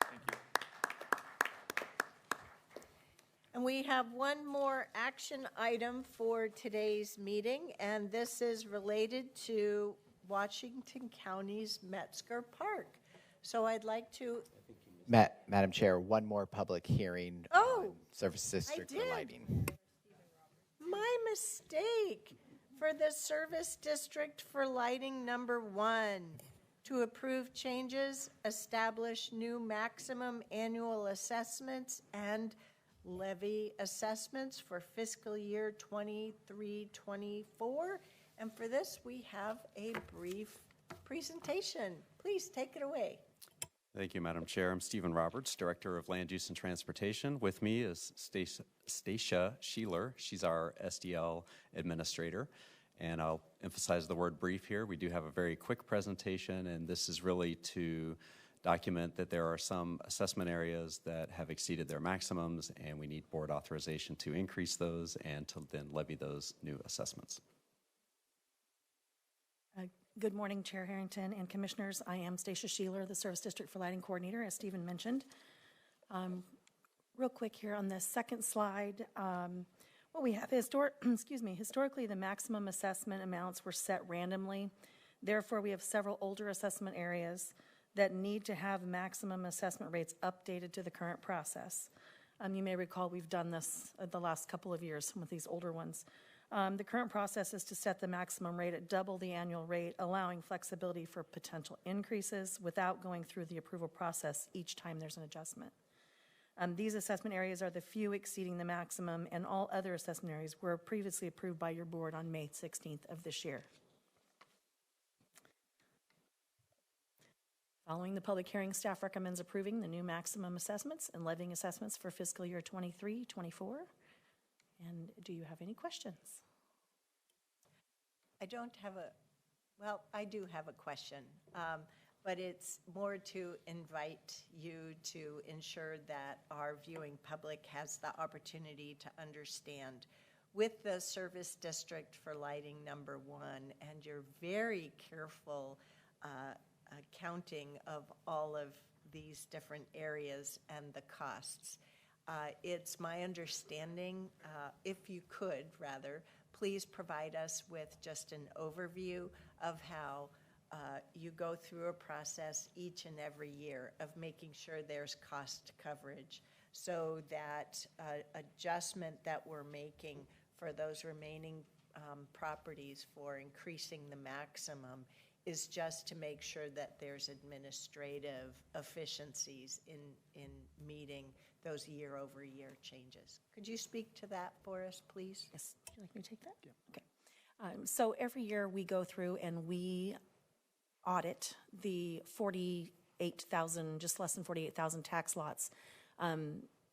Thank you. And we have one more action item for today's meeting, and this is related to Washington County's Metzger Park. So I'd like to... Madam Chair, one more public hearing on Service District for lighting. My mistake. For the Service District for Lighting number 1, to approve changes, establish new maximum annual assessments and levy assessments for fiscal year 23-24. And for this, we have a brief presentation. Please take it away. Thank you, Madam Chair. I'm Stephen Roberts, Director of Land Use and Transportation. With me is Stacia Sheeler. She's our SDL Administrator. And I'll emphasize the word brief here. We do have a very quick presentation, and this is really to document that there are some assessment areas that have exceeded their maximums, and we need board authorization to increase those and to then levy those new assessments. Good morning, Chair Harrington and Commissioners. I am Stacia Sheeler, the Service District for Lighting Coordinator, as Stephen mentioned. Real quick here on this second slide, what we have historically the maximum assessment amounts were set randomly. Therefore, we have several older assessment areas that need to have maximum assessment rates updated to the current process. You may recall we've done this the last couple of years with these older ones. The current process is to set the maximum rate at double the annual rate, allowing flexibility for potential increases without going through the approval process each time there's an adjustment. These assessment areas are the few exceeding the maximum, and all other assessment areas were previously approved by your board on May 16th of this year. Following the public hearing, staff recommends approving the new maximum assessments and levying assessments for fiscal year 23-24. And do you have any questions? I don't have well, I do have a question, but it's more to invite you to ensure that our viewing public has the opportunity to understand. With the Service District for Lighting number 1 and your very careful counting of all of these different areas and the costs, it's my understanding, if you could rather, please provide us with just an overview of how you go through a process each and every year of making sure there's cost coverage, so that adjustment that we're making for those remaining properties for increasing the maximum is just to make sure that there's administrative efficiencies in meeting those year-over-year changes. Could you speak to that for us, please? Yes. Would you like me to take that? Yeah. Okay. So every year we go through and we audit the 48,000, just less than 48,000 tax lots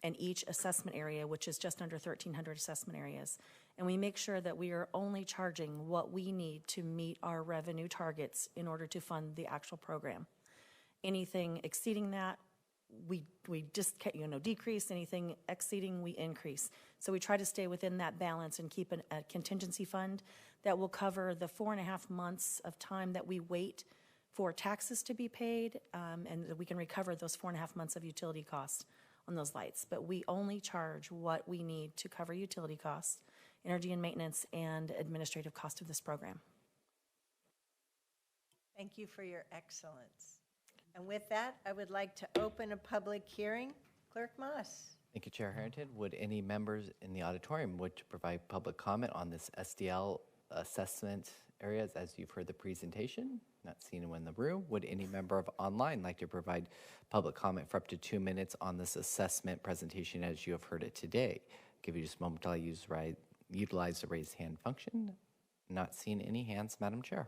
and each assessment area, which is just under 1,300 assessment areas. And we make sure that we are only charging what we need to meet our revenue targets in order to fund the actual program. Anything exceeding that, we just, decrease. Anything exceeding, we increase. So we try to stay within that balance and keep a contingency fund that will cover the 4.5 months of time that we wait for taxes to be paid, and that we can recover those 4.5 months of utility costs on those lights. But we only charge what we need to cover utility costs, energy and maintenance, and administrative cost of this program. Thank you for your excellence. And with that, I would like to open a public hearing. Clerk Moss. Thank you, Chair Harrington. Would any members in the auditorium would to provide public comment on this SDL assessment areas as you've heard the presentation? Not seeing anyone in the room. Would any member of online like to provide public comment for up to 2 minutes on this assessment presentation as you have heard it today? Give you just a moment till I utilize the raise hand function. Not seeing any hands, Madam Chair.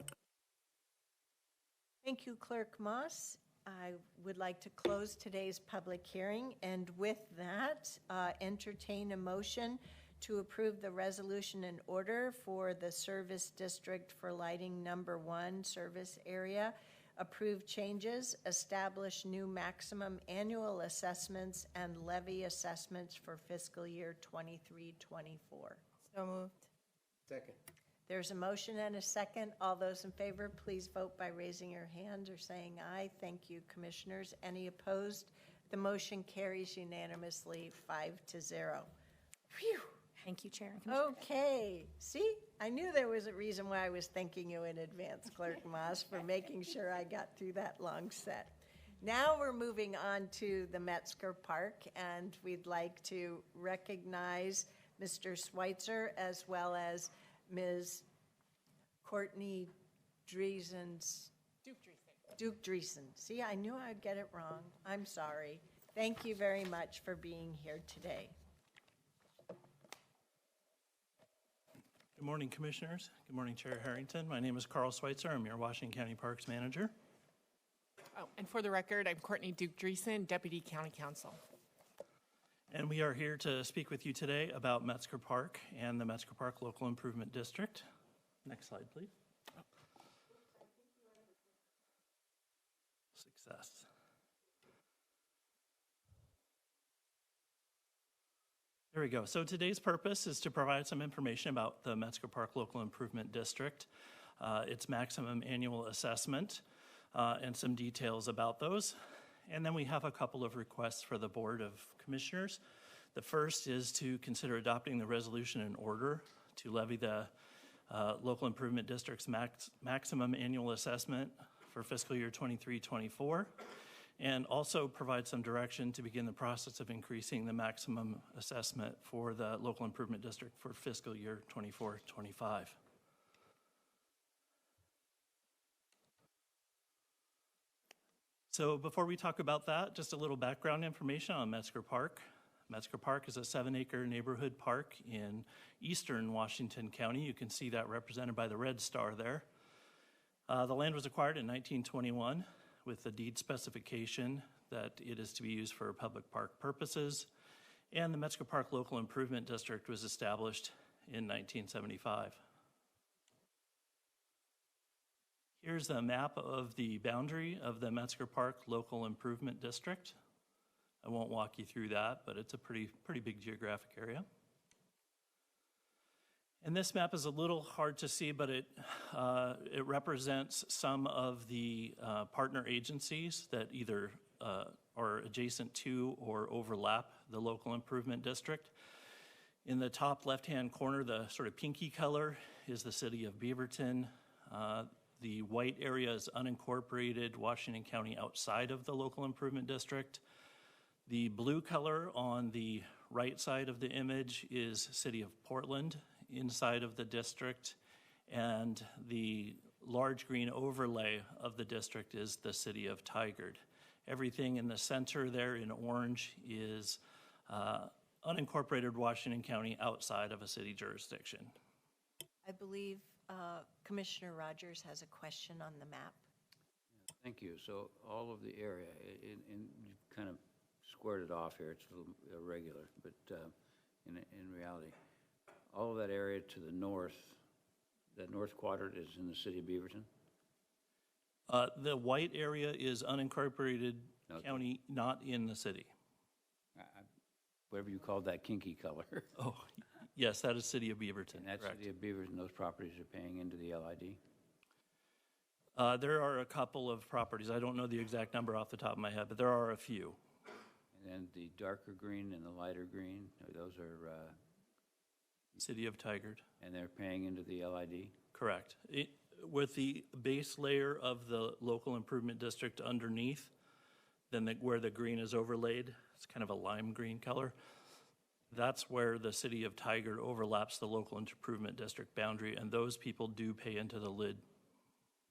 Thank you, Clerk Moss. I would like to close today's public hearing, and with that, entertain a motion to approve the resolution and order for the Service District for Lighting Number 1 service area, approve changes, establish new maximum annual assessments and levy assessments for fiscal year 23-24. So moved. Second. There's a motion and a second. All those in favor, please vote by raising your hand or saying aye. Thank you, commissioners. Any opposed? The motion carries unanimously 5-0. Phew. Thank you, Chair. Okay. See, I knew there was a reason why I was thanking you in advance, Clerk Moss, for making sure I got through that long set. Now we're moving on to the Metzger Park, and we'd like to recognize Mr. Schweitzer as well as Ms. Courtney Duke Dreesen. See, I knew I'd get it wrong. I'm sorry. Thank you very much for being here today. Good morning, Commissioners. Good morning, Chair Harrington. My name is Carl Schweitzer. I'm your Washington County Parks Manager. Oh, and for the record, I'm Courtney Duke Dreesen, Deputy County Counsel. And we are here to speak with you today about Metzger Park and the Metzger Park Local Improvement District. Next slide, please. Success. There we go. So today's purpose is to provide some information about the Metzger Park Local Improvement District, its maximum annual assessment, and some details about those. And then we have a couple of requests for the Board of Commissioners. The first is to consider adopting the resolution in order to levy the Local Improvement District's maximum annual assessment for fiscal year 23-24, and also provide some direction to begin the process of increasing the maximum assessment for the Local Improvement District for fiscal year 24-25. So before we talk about that, just a little background information on Metzger Park. Metzger Park is a 7-acre neighborhood park in eastern Washington County. You can see that represented by the red star there. The land was acquired in 1921 with the deed specification that it is to be used for public park purposes, and the Metzger Park Local Improvement District was established in 1975. Here's a map of the boundary of the Metzger Park Local Improvement District. I won't walk you through that, but it's a pretty big geographic area. And this map is a little hard to see, but it represents some of the partner agencies that either are adjacent to or overlap the Local Improvement District. In the top left-hand corner, the sort of pinky color is the city of Beaverton. The white area is unincorporated Washington County outside of the Local Improvement District. The blue color on the right side of the image is City of Portland inside of the district, and the large green overlay of the district is the City of Tigard. Everything in the center there in orange is unincorporated Washington County outside of a city jurisdiction. I believe Commissioner Rogers has a question on the map. Thank you. So all of the area, and you kind of squared it off here. It's a little irregular, but in reality, all of that area to the north, that north quadrant is in the city of Beaverton? The white area is unincorporated county, not in the city. Whatever you called that kinky color. Oh, yes, that is city of Beaverton. And that correct. city of Beaverton, those properties are paying into the LID? There are a couple of properties. I don't know the exact number off the top of my head, but there are a few. And then the darker green and the lighter green, those are... City of Tigard. And they're paying into the LID? Correct. With the base layer of the local improvement district underneath, then where the green is overlaid, it's kind of a lime green color. That's where the city of Tigard overlaps the local improvement district boundary, and those people do pay into the lid.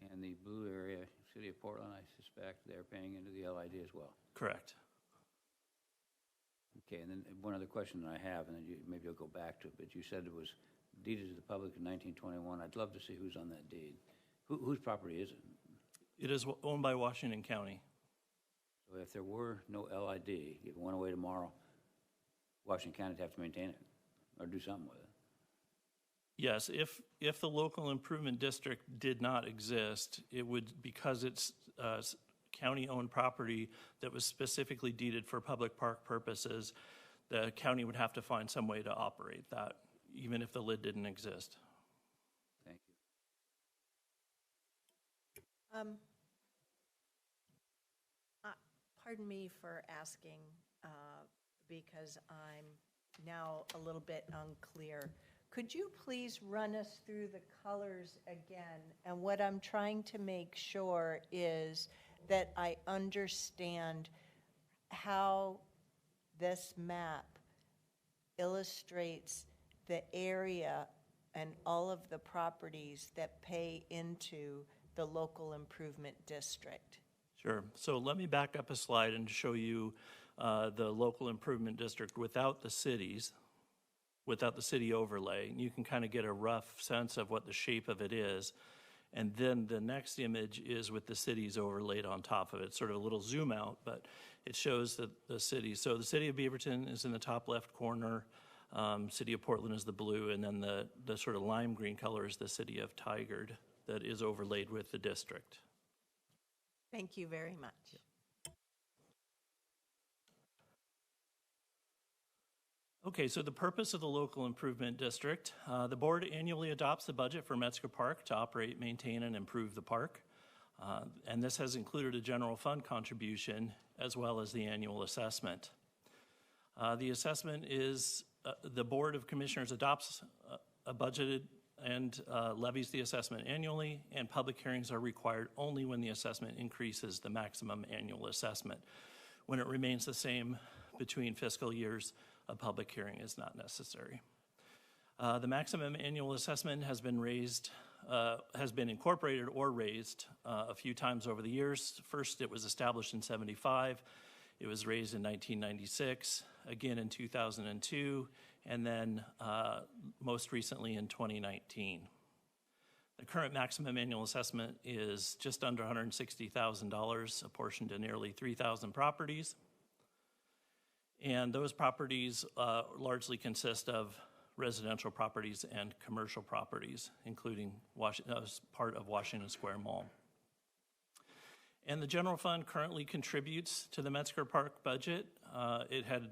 And the blue area, city of Portland, I suspect they're paying into the LID as well? Correct. Okay, and then one other question that I have, and then maybe I'll go back to it, but you said it was deeded to the public in 1921. I'd love to see who's on that deed. Whose property is it? It is owned by Washington County. So if there were no LID, if it went away tomorrow, Washington County would have to maintain it or do something with it. Yes, if the local improvement district did not exist, it would, because it's county-owned property that was specifically deeded for public park purposes, the county would have to find some way to operate that, even if the lid didn't exist. Thank you. Pardon me for asking, because I'm now a little bit unclear. Could you please run us through the colors again? And what I'm trying to make sure is that I understand how this map illustrates the area and all of the properties that pay into the local improvement district. Sure. So let me back up a slide and show you the local improvement district without the cities, without the city overlay. You can kind of get a rough sense of what the shape of it is. And then the next image is with the cities overlaid on top of it. Sort of a little zoom out, but it shows the cities. So the city of Beaverton is in the top left corner. City of Portland is the blue, and then the sort of lime green color is the city of Tigard that is overlaid with the district. Thank you very much. Okay, so the purpose of the local improvement district, the board annually adopts the budget for Metzger Park to operate, maintain, and improve the park. And this has included a general fund contribution as well as the annual assessment. The assessment is, the Board of Commissioners adopts a budgeted and levies the assessment annually, and public hearings are required only when the assessment increases the maximum annual assessment. When it remains the same between fiscal years, a public hearing is not necessary. The maximum annual assessment has been raised, has been incorporated or raised a few times over the years. First, it was established in '75. It was raised in 1996, again in 2002, and then most recently in 2019. The current maximum annual assessment is just under $160,000, apportioned to nearly 3,000 properties. And those properties largely consist of residential properties and commercial properties, including part of Washington Square Mall. And the general fund currently contributes to the Metzger Park budget. It had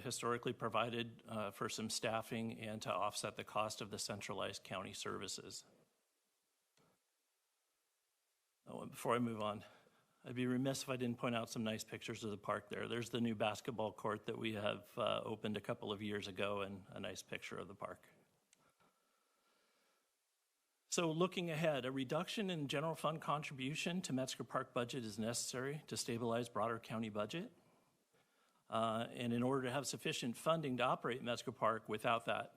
historically provided for some staffing and to offset the cost of the centralized county services. Oh, and before I move on, I'd be remiss if I didn't point out some nice pictures of the park there. There's the new basketball court that we have opened a couple of years ago, and a nice picture of the park. So looking ahead, a reduction in general fund contribution to Metzger Park budget is necessary to stabilize broader county budget. And in order to have sufficient funding to operate Metzger Park, without that,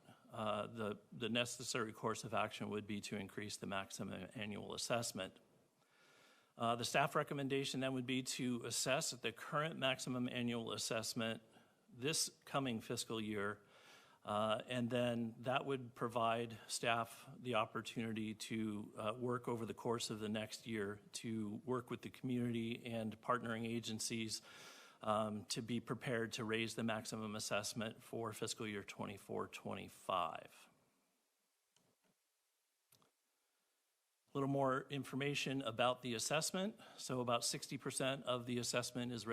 the necessary course of action would be to increase the maximum annual assessment. The staff recommendation then would be to assess at the current maximum annual assessment this coming fiscal year, and then that would provide staff the opportunity to work over the course of the next year to work with the community and partnering agencies to be prepared to raise the maximum assessment for fiscal year 24-25. A little more information about the assessment. So about 60% of the assessment is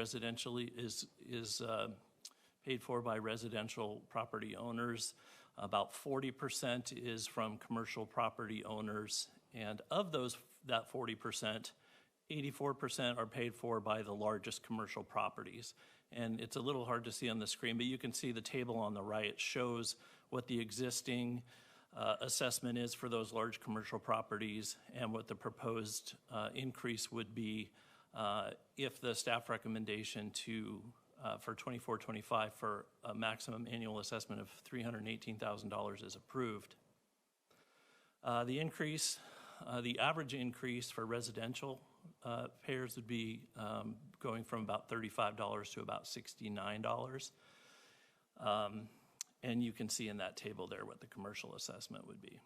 paid for by residential property owners. About 40% is from commercial property owners. And of that 40%, 84% are paid for by the largest commercial properties. And it's a little hard to see on the screen, but you can see the table on the right shows what the existing assessment is for those large commercial properties and what the proposed increase would be if the staff recommendation for 24-25 for a maximum annual assessment of $318,000 is approved. The average increase for residential payers would be going from about $35 to about $69. And you can see in that table there what the commercial assessment would be.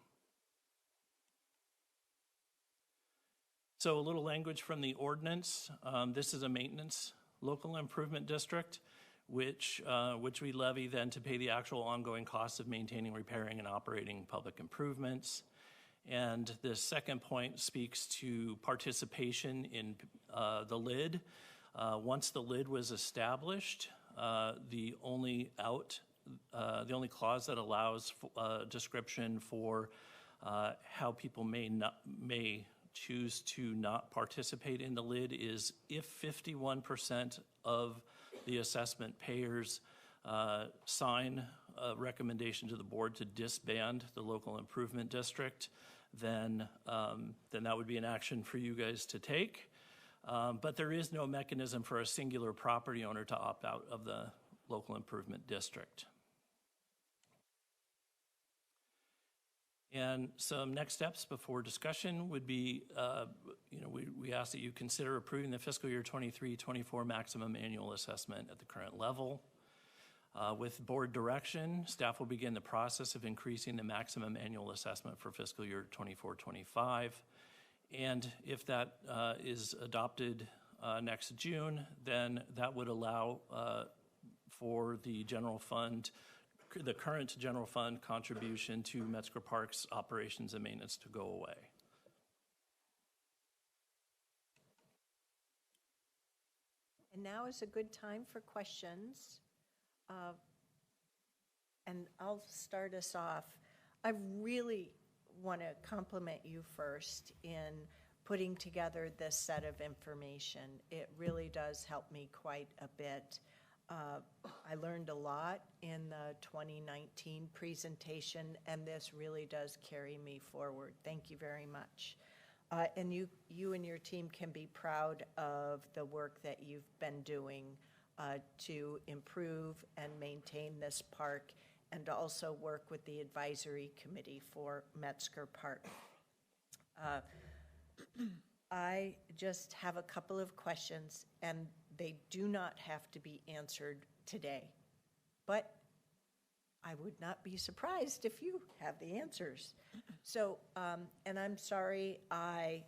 So a little language from the ordinance. This is a maintenance local improvement district, which we levy then to pay the actual ongoing costs of maintaining, repairing, and operating public improvements. And the second point speaks to participation in the LID. Once the LID was established, the only clause that allows description for how people may choose to not participate in the LID is if 51% of the assessment payers sign a recommendation to the board to disband the local improvement district, then that would be an action for you guys to take. But there is no mechanism for a singular property owner to opt out of the local improvement district. And some next steps before discussion would be, we ask that you consider approving the fiscal year 23-24 maximum annual assessment at the current level. With board direction, staff will begin the process of increasing the maximum annual assessment for fiscal year 24-25. And if that is adopted next June, then that would allow for the general fund, the current general fund contribution to Metzger Park's operations and maintenance to go away. And now is a good time for questions. And I'll start us off. I really want to compliment you first in putting together this set of information. It really does help me quite a bit. I learned a lot in the 2019 presentation, and this really does carry me forward. Thank you very much. And you and your team can be proud of the work that you've been doing to improve and maintain this park, and to also work with the advisory committee for Metzger Park. I just have a couple of questions, and they do not have to be answered today, but I would not be surprised if you have the answers. So, and I'm sorry, I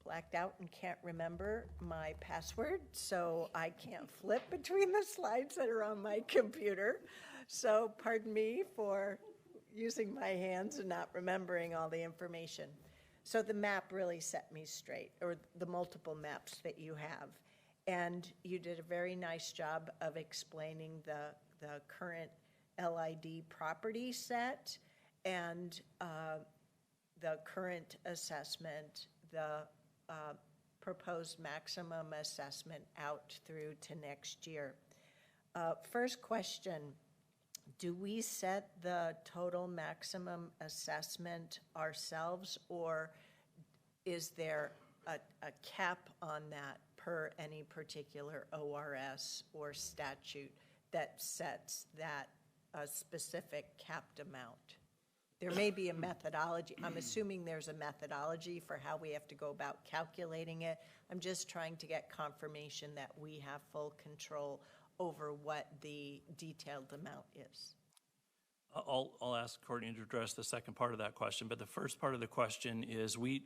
blacked out and can't remember my password, so I can't flip between the slides that are on my computer. So pardon me for using my hands and not remembering all the information. So the map really set me straight, or the multiple maps that you have. And you did a very nice job of explaining the current LID property set and the current assessment, the proposed maximum assessment out through to next year. First question, do we set the total maximum assessment ourselves, or is there a cap on that per any particular ORS or statute that sets that specific capped amount? There may be a methodology. I'm assuming there's a methodology for how we have to go about calculating it. I'm just trying to get confirmation that we have full control over what the detailed amount is. I'll ask Courtney to address the second part of that question, but the first part of the question is we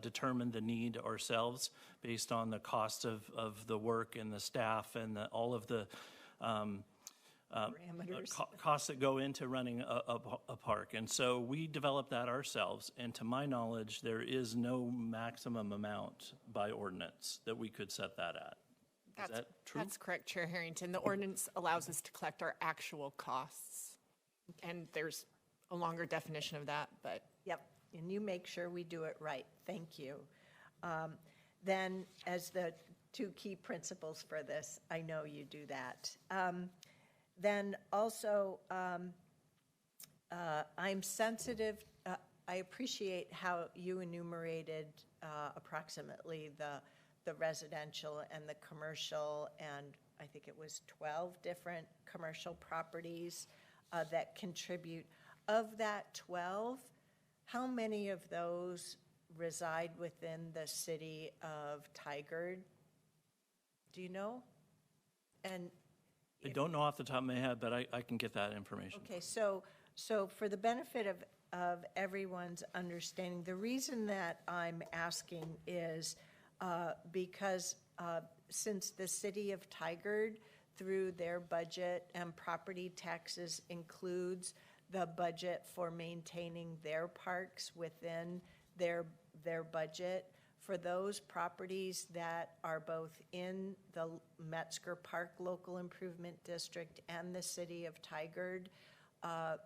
determine the need ourselves based on the cost of the work and the staff and all of the Parameters. costs that go into running a park. And so we developed that ourselves. And to my knowledge, there is no maximum amount by ordinance that we could set that at. Is that true? That's correct, Chair Harrington. The ordinance allows us to collect our actual costs. And there's a longer definition of that, but. Yep, and you make sure we do it right. Thank you. Then, as the two key principles for this, I know you do that. Then also, I'm sensitive, I appreciate how you enumerated approximately the residential and the commercial, and I think it was 12 different commercial properties that contribute. Of that 12, how many of those reside within the city of Tigard? Do you know? And I don't know off the top of my head, but I can get that information. okay, so for the benefit of everyone's understanding, the reason that I'm asking is because since the city of Tigard, through their budget and property taxes, includes the budget for maintaining their parks within their budget, for those properties that are both in the Metzger Park Local Improvement District and the city of Tigard,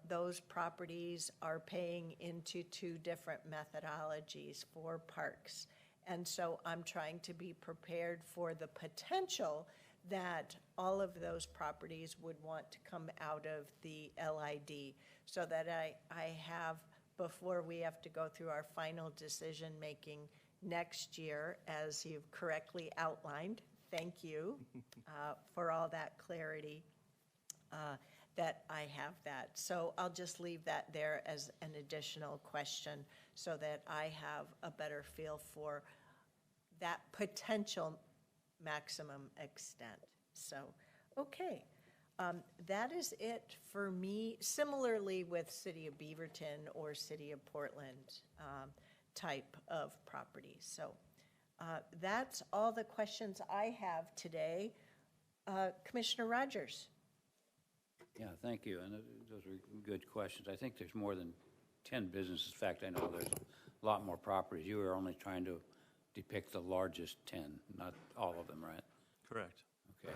those properties are paying into two different methodologies for parks. And so I'm trying to be prepared for the potential that all of those properties would want to come out of the LID, so that I have, before we have to go through our final decision-making next year, as you've correctly outlined, thank you for all that clarity, that I have that. So I'll just leave that there as an additional question so that I have a better feel for that potential maximum extent. So, okay. That is it for me. Similarly with City of Beaverton or City of Portland type of property. So that's all the questions I have today. Commissioner Rogers. Yeah, thank you. And those are good questions. I think there's more than 10 businesses. In fact, I know there's a lot more properties. You were only trying to depict the largest 10, not all of them, right? Correct. Okay.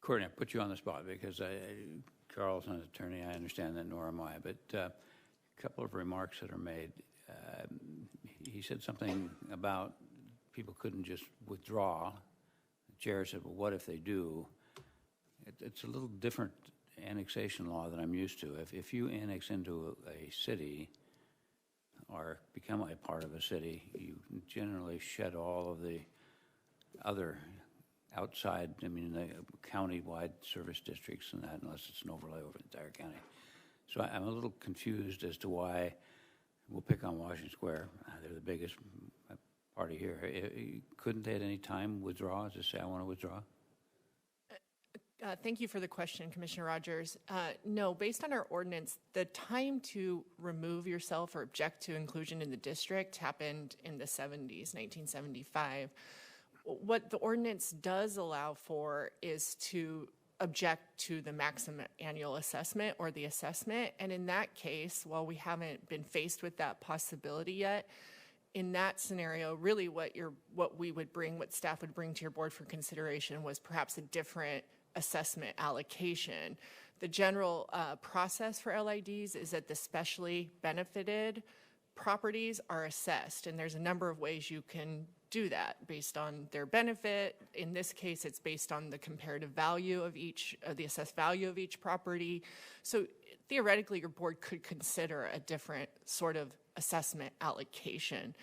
Courtney, I put you on the spot because Carl's not an attorney. I understand that, nor am I. But a couple of remarks that are made. He said something about people couldn't just withdraw. The chair said, well, what if they do? It's a little different annexation law than I'm used to. If you annex into a city or become a part of a city, you generally shed all of the other outside, the county-wide service districts and that, unless it's an overlay over the entire county. So I'm a little confused as to why, we'll pick on Washington Square. They're the biggest party here. Couldn't they at any time withdraw, just say, I want to withdraw? Thank you for the question, Commissioner Rogers. No, based on our ordinance, the time to remove yourself or object to inclusion in the district happened in the 70s, 1975. What the ordinance does allow for is to object to the maximum annual assessment or the assessment. And in that case, while we haven't been faced with that possibility yet, in that scenario, really what staff would bring to your board for consideration was perhaps a different assessment allocation. The general process for LIDs is that the specially benefited properties are assessed, and there's a number of ways you can do that based on their benefit. In this case, it's based on the comparative value of each, the assessed value of each property. So theoretically, your board could consider a different sort of assessment allocation.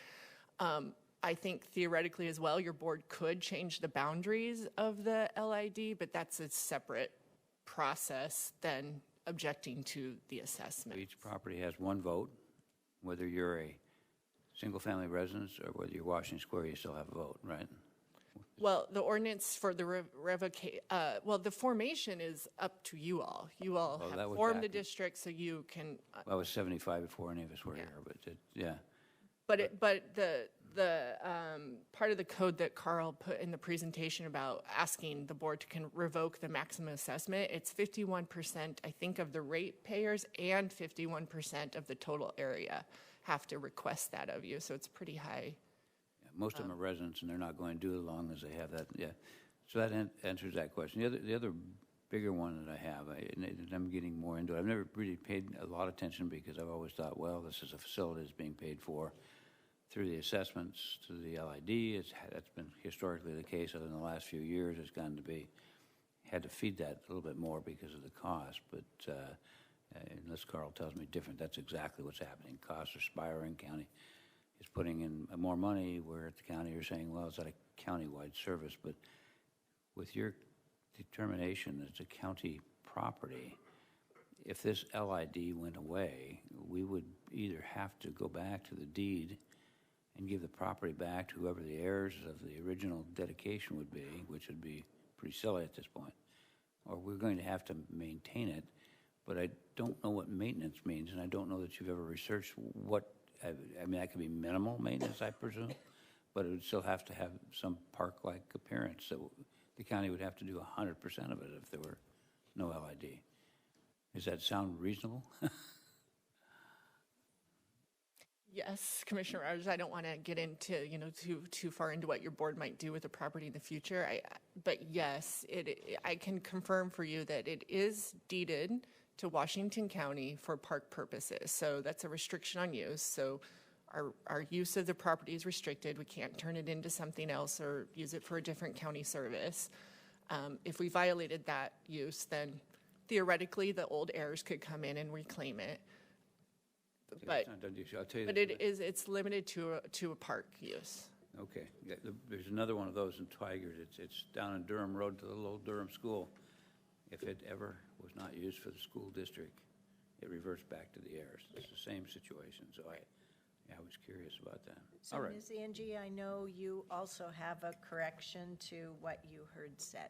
I think theoretically as well, your board could change the boundaries of the LID, but that's a separate process than objecting to the assessment. Each property has one vote, whether you're a single-family residence or whether you're Washington Square, you still have a vote, right? Well, the ordinance for the the formation is up to you all. You all have formed the district, so you can. I was 75 before any of us were here, but yeah. But the part of the code that Carl put in the presentation about asking the board to revoke the maximum assessment, it's 51%, I think, of the ratepayers and 51% of the total area have to request that of you. So it's pretty high. Yeah, most of them are residents, and they're not going to do it as long as they have that. Yeah. So that answers that question. The other bigger one that I have, and I'm getting more into it. I've never really paid a lot of attention because I've always thought, well, this is a facility that's being paid for through the assessments to the LID. That's been historically the case. Other than the last few years, it's gotten to be, had to feed that a little bit more because of the cost. But unless Carl tells me different, that's exactly what's happening. Costs are spiraling. County is putting in more money, where at the county you're saying, well, it's not a county-wide service. But with your determination that it's a county property, if this LID went away, we would either have to go back to the deed and give the property back to whoever the heirs of the original dedication would be, which would be pretty silly at this point, or we're going to have to maintain it. But I don't know what maintenance means, and I don't know that you've ever researched what, I mean, that could be minimal maintenance, I presume, but it would still have to have some park-like appearance. So the county would have to do 100% of it if there were no LID. Does that sound reasonable? Yes, Commissioner Rogers, I don't want to get into, too far into what your board might do with the property in the future. But yes, I can confirm for you that it is deeded to Washington County for park purposes. So that's a restriction on use. So our use of the property is restricted. We can't turn it into something else or use it for a different county service. If we violated that use, then theoretically the old heirs could come in and reclaim it. But it's limited to a park use. Okay. Yeah, there's another one of those in Tigard. It's down in Durham Road to the little Durham school. If it ever was not used for the school district, it reverts back to the heirs. It's the same situation. So I was curious about that. So, all right. Ms. Angie, I know you also have a correction to what you heard said.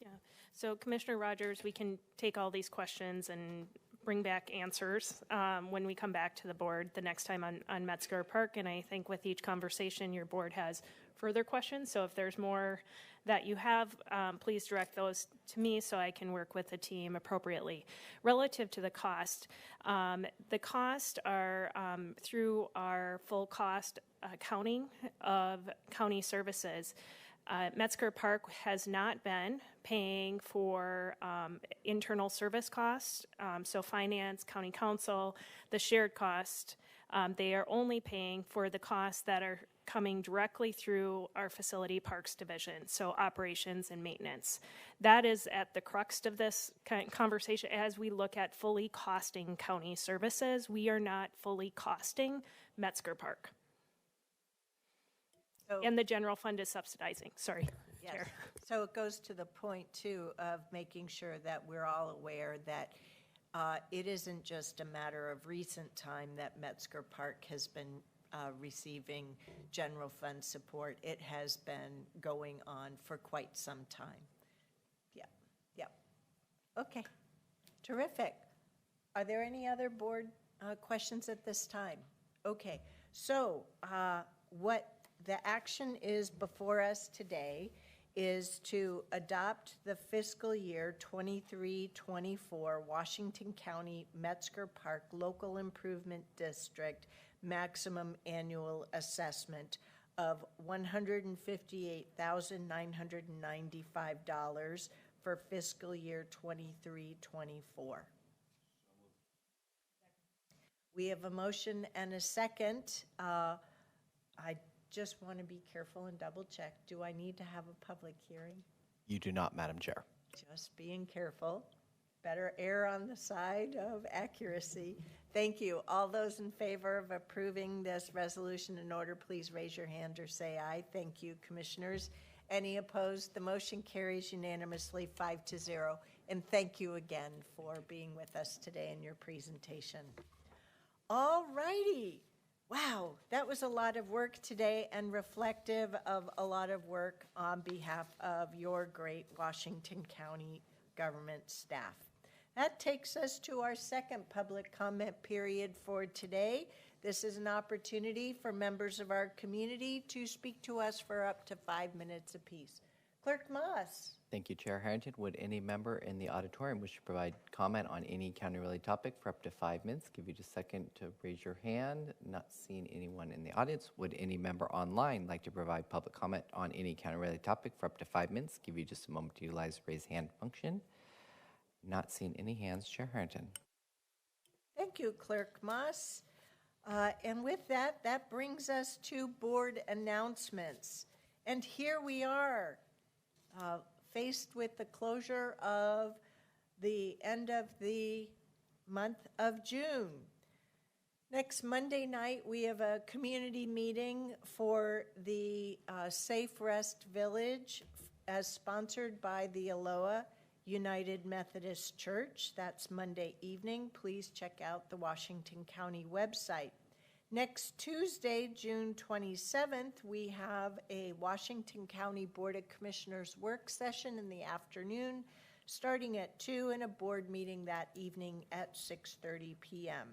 Yeah. So Commissioner Rogers, we can take all these questions and bring back answers when we come back to the board the next time on Metzger Park. And I think with each conversation, your board has further questions. So if there's more that you have, please direct those to me so I can work with the team appropriately. Relative to the cost are through our full cost accounting of county services. Metzger Park has not been paying for internal service costs, so finance, county council, the shared cost. They are only paying for the costs that are coming directly through our facility parks division, so operations and maintenance. That is at the crux of this conversation. As we look at fully costing county services, we are not fully costing Metzger Park. And the general fund is subsidizing, sorry. Yes. Chair. So it goes to the point, too, of making sure that we're all aware that it isn't just a matter of recent time that Metzger Park has been receiving general fund support. It has been going on for quite some time. Yeah. Okay, terrific. Are there any other board questions at this time? Okay, so what the action is before us today is to adopt the fiscal year 23-24 Washington County Metzger Park Local Improvement District maximum annual assessment of $158,995 for fiscal year 23-24. We have a motion and a second. I just want to be careful and double check. Do I need to have a public hearing? You do not, Madam Chair. Just being careful. Better err on the side of accuracy. Thank you. All those in favor of approving this resolution in order, please raise your hand or say aye. Thank you, Commissioners. Any opposed? The motion carries unanimously 5-0. And thank you again for being with us today in your presentation. All righty. Wow, that was a lot of work today and reflective of a lot of work on behalf of your great Washington County government staff. That takes us to our second public comment period for today. This is an opportunity for members of our community to speak to us for up to 5 minutes apiece. Clerk Moss. Thank you, Chair Harrington. Would any member in the auditorium wish to provide comment on any county-related topic for up to 5 minutes? Give you just a second to raise your hand. Not seeing anyone in the audience. Would any member online like to provide public comment on any county-related topic for up to 5 minutes? Give you just a moment to utilize the raise hand function. Not seeing any hands. Chair Harrington. Thank you, Clerk Moss. And with that, that brings us to board announcements. And here we are, faced with the closure of the end of the month of June. Next Monday night, we have a community meeting for the Safe Rest Village as sponsored by the Aloha United Methodist Church. That's Monday evening. Please check out the Washington County website. Next Tuesday, June 27th, we have a Washington County Board of Commissioners work session in the afternoon, starting at 2, and a board meeting that evening at 6:30 p.m.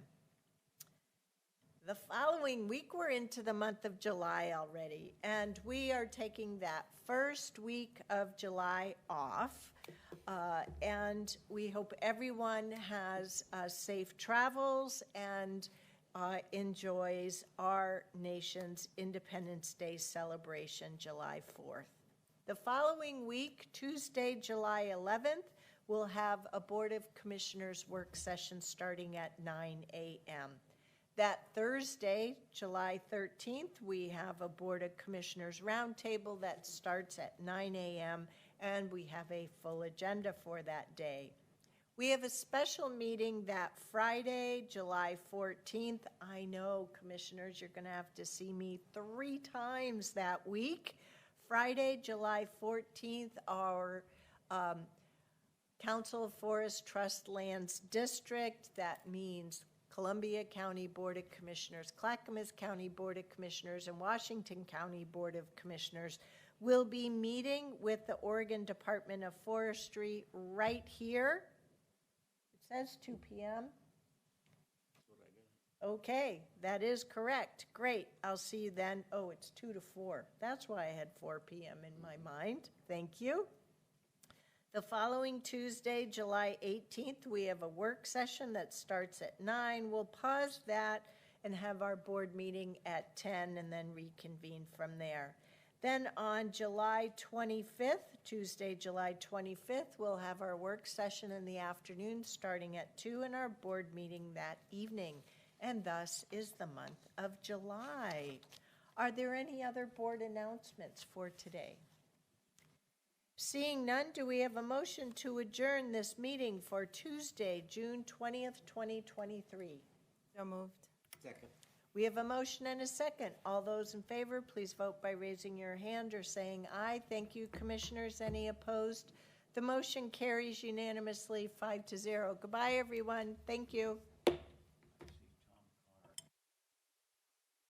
The following week, we're into the month of July already, and we are taking that first week of July off. And we hope everyone has safe travels and enjoys our nation's Independence Day celebration, July 4th. The following week, Tuesday, July 11th, we'll have a Board of Commissioners work session starting at 9 a.m. That Thursday, July 13th, we have a Board of Commissioners roundtable that starts at 9 a.m., and we have a full agenda for that day. We have a special meeting that Friday, July 14th. I know, Commissioners, you're going to have to see me 3 times that week. Friday, July 14th, our Council of Forest Trust Lands District, that means Columbia County Board of Commissioners, Clackamas County Board of Commissioners, and Washington County Board of Commissioners, will be meeting with the Oregon Department of Forestry right here. It says 2 p.m. Okay, that is correct. Great. I'll see you then. Oh, it's 2 to 4. That's why I had 4 p.m. in my mind. Thank you. The following Tuesday, July 18th, we have a work session that starts at 9. We'll pause that and have our board meeting at 10 and then reconvene from there. Then on July 25th, Tuesday, July 25th, we'll have our work session in the afternoon starting at 2 and our board meeting that evening. And thus is the month of July. Are there any other board announcements for today? Seeing none, do we have a motion to adjourn this meeting for Tuesday, June 20th, 2023? So moved. Second. We have a motion and a second. All those in favor, please vote by raising your hand or saying aye. Thank you, Commissioners. Any opposed? The motion carries unanimously 5-0. Goodbye, everyone. Thank you.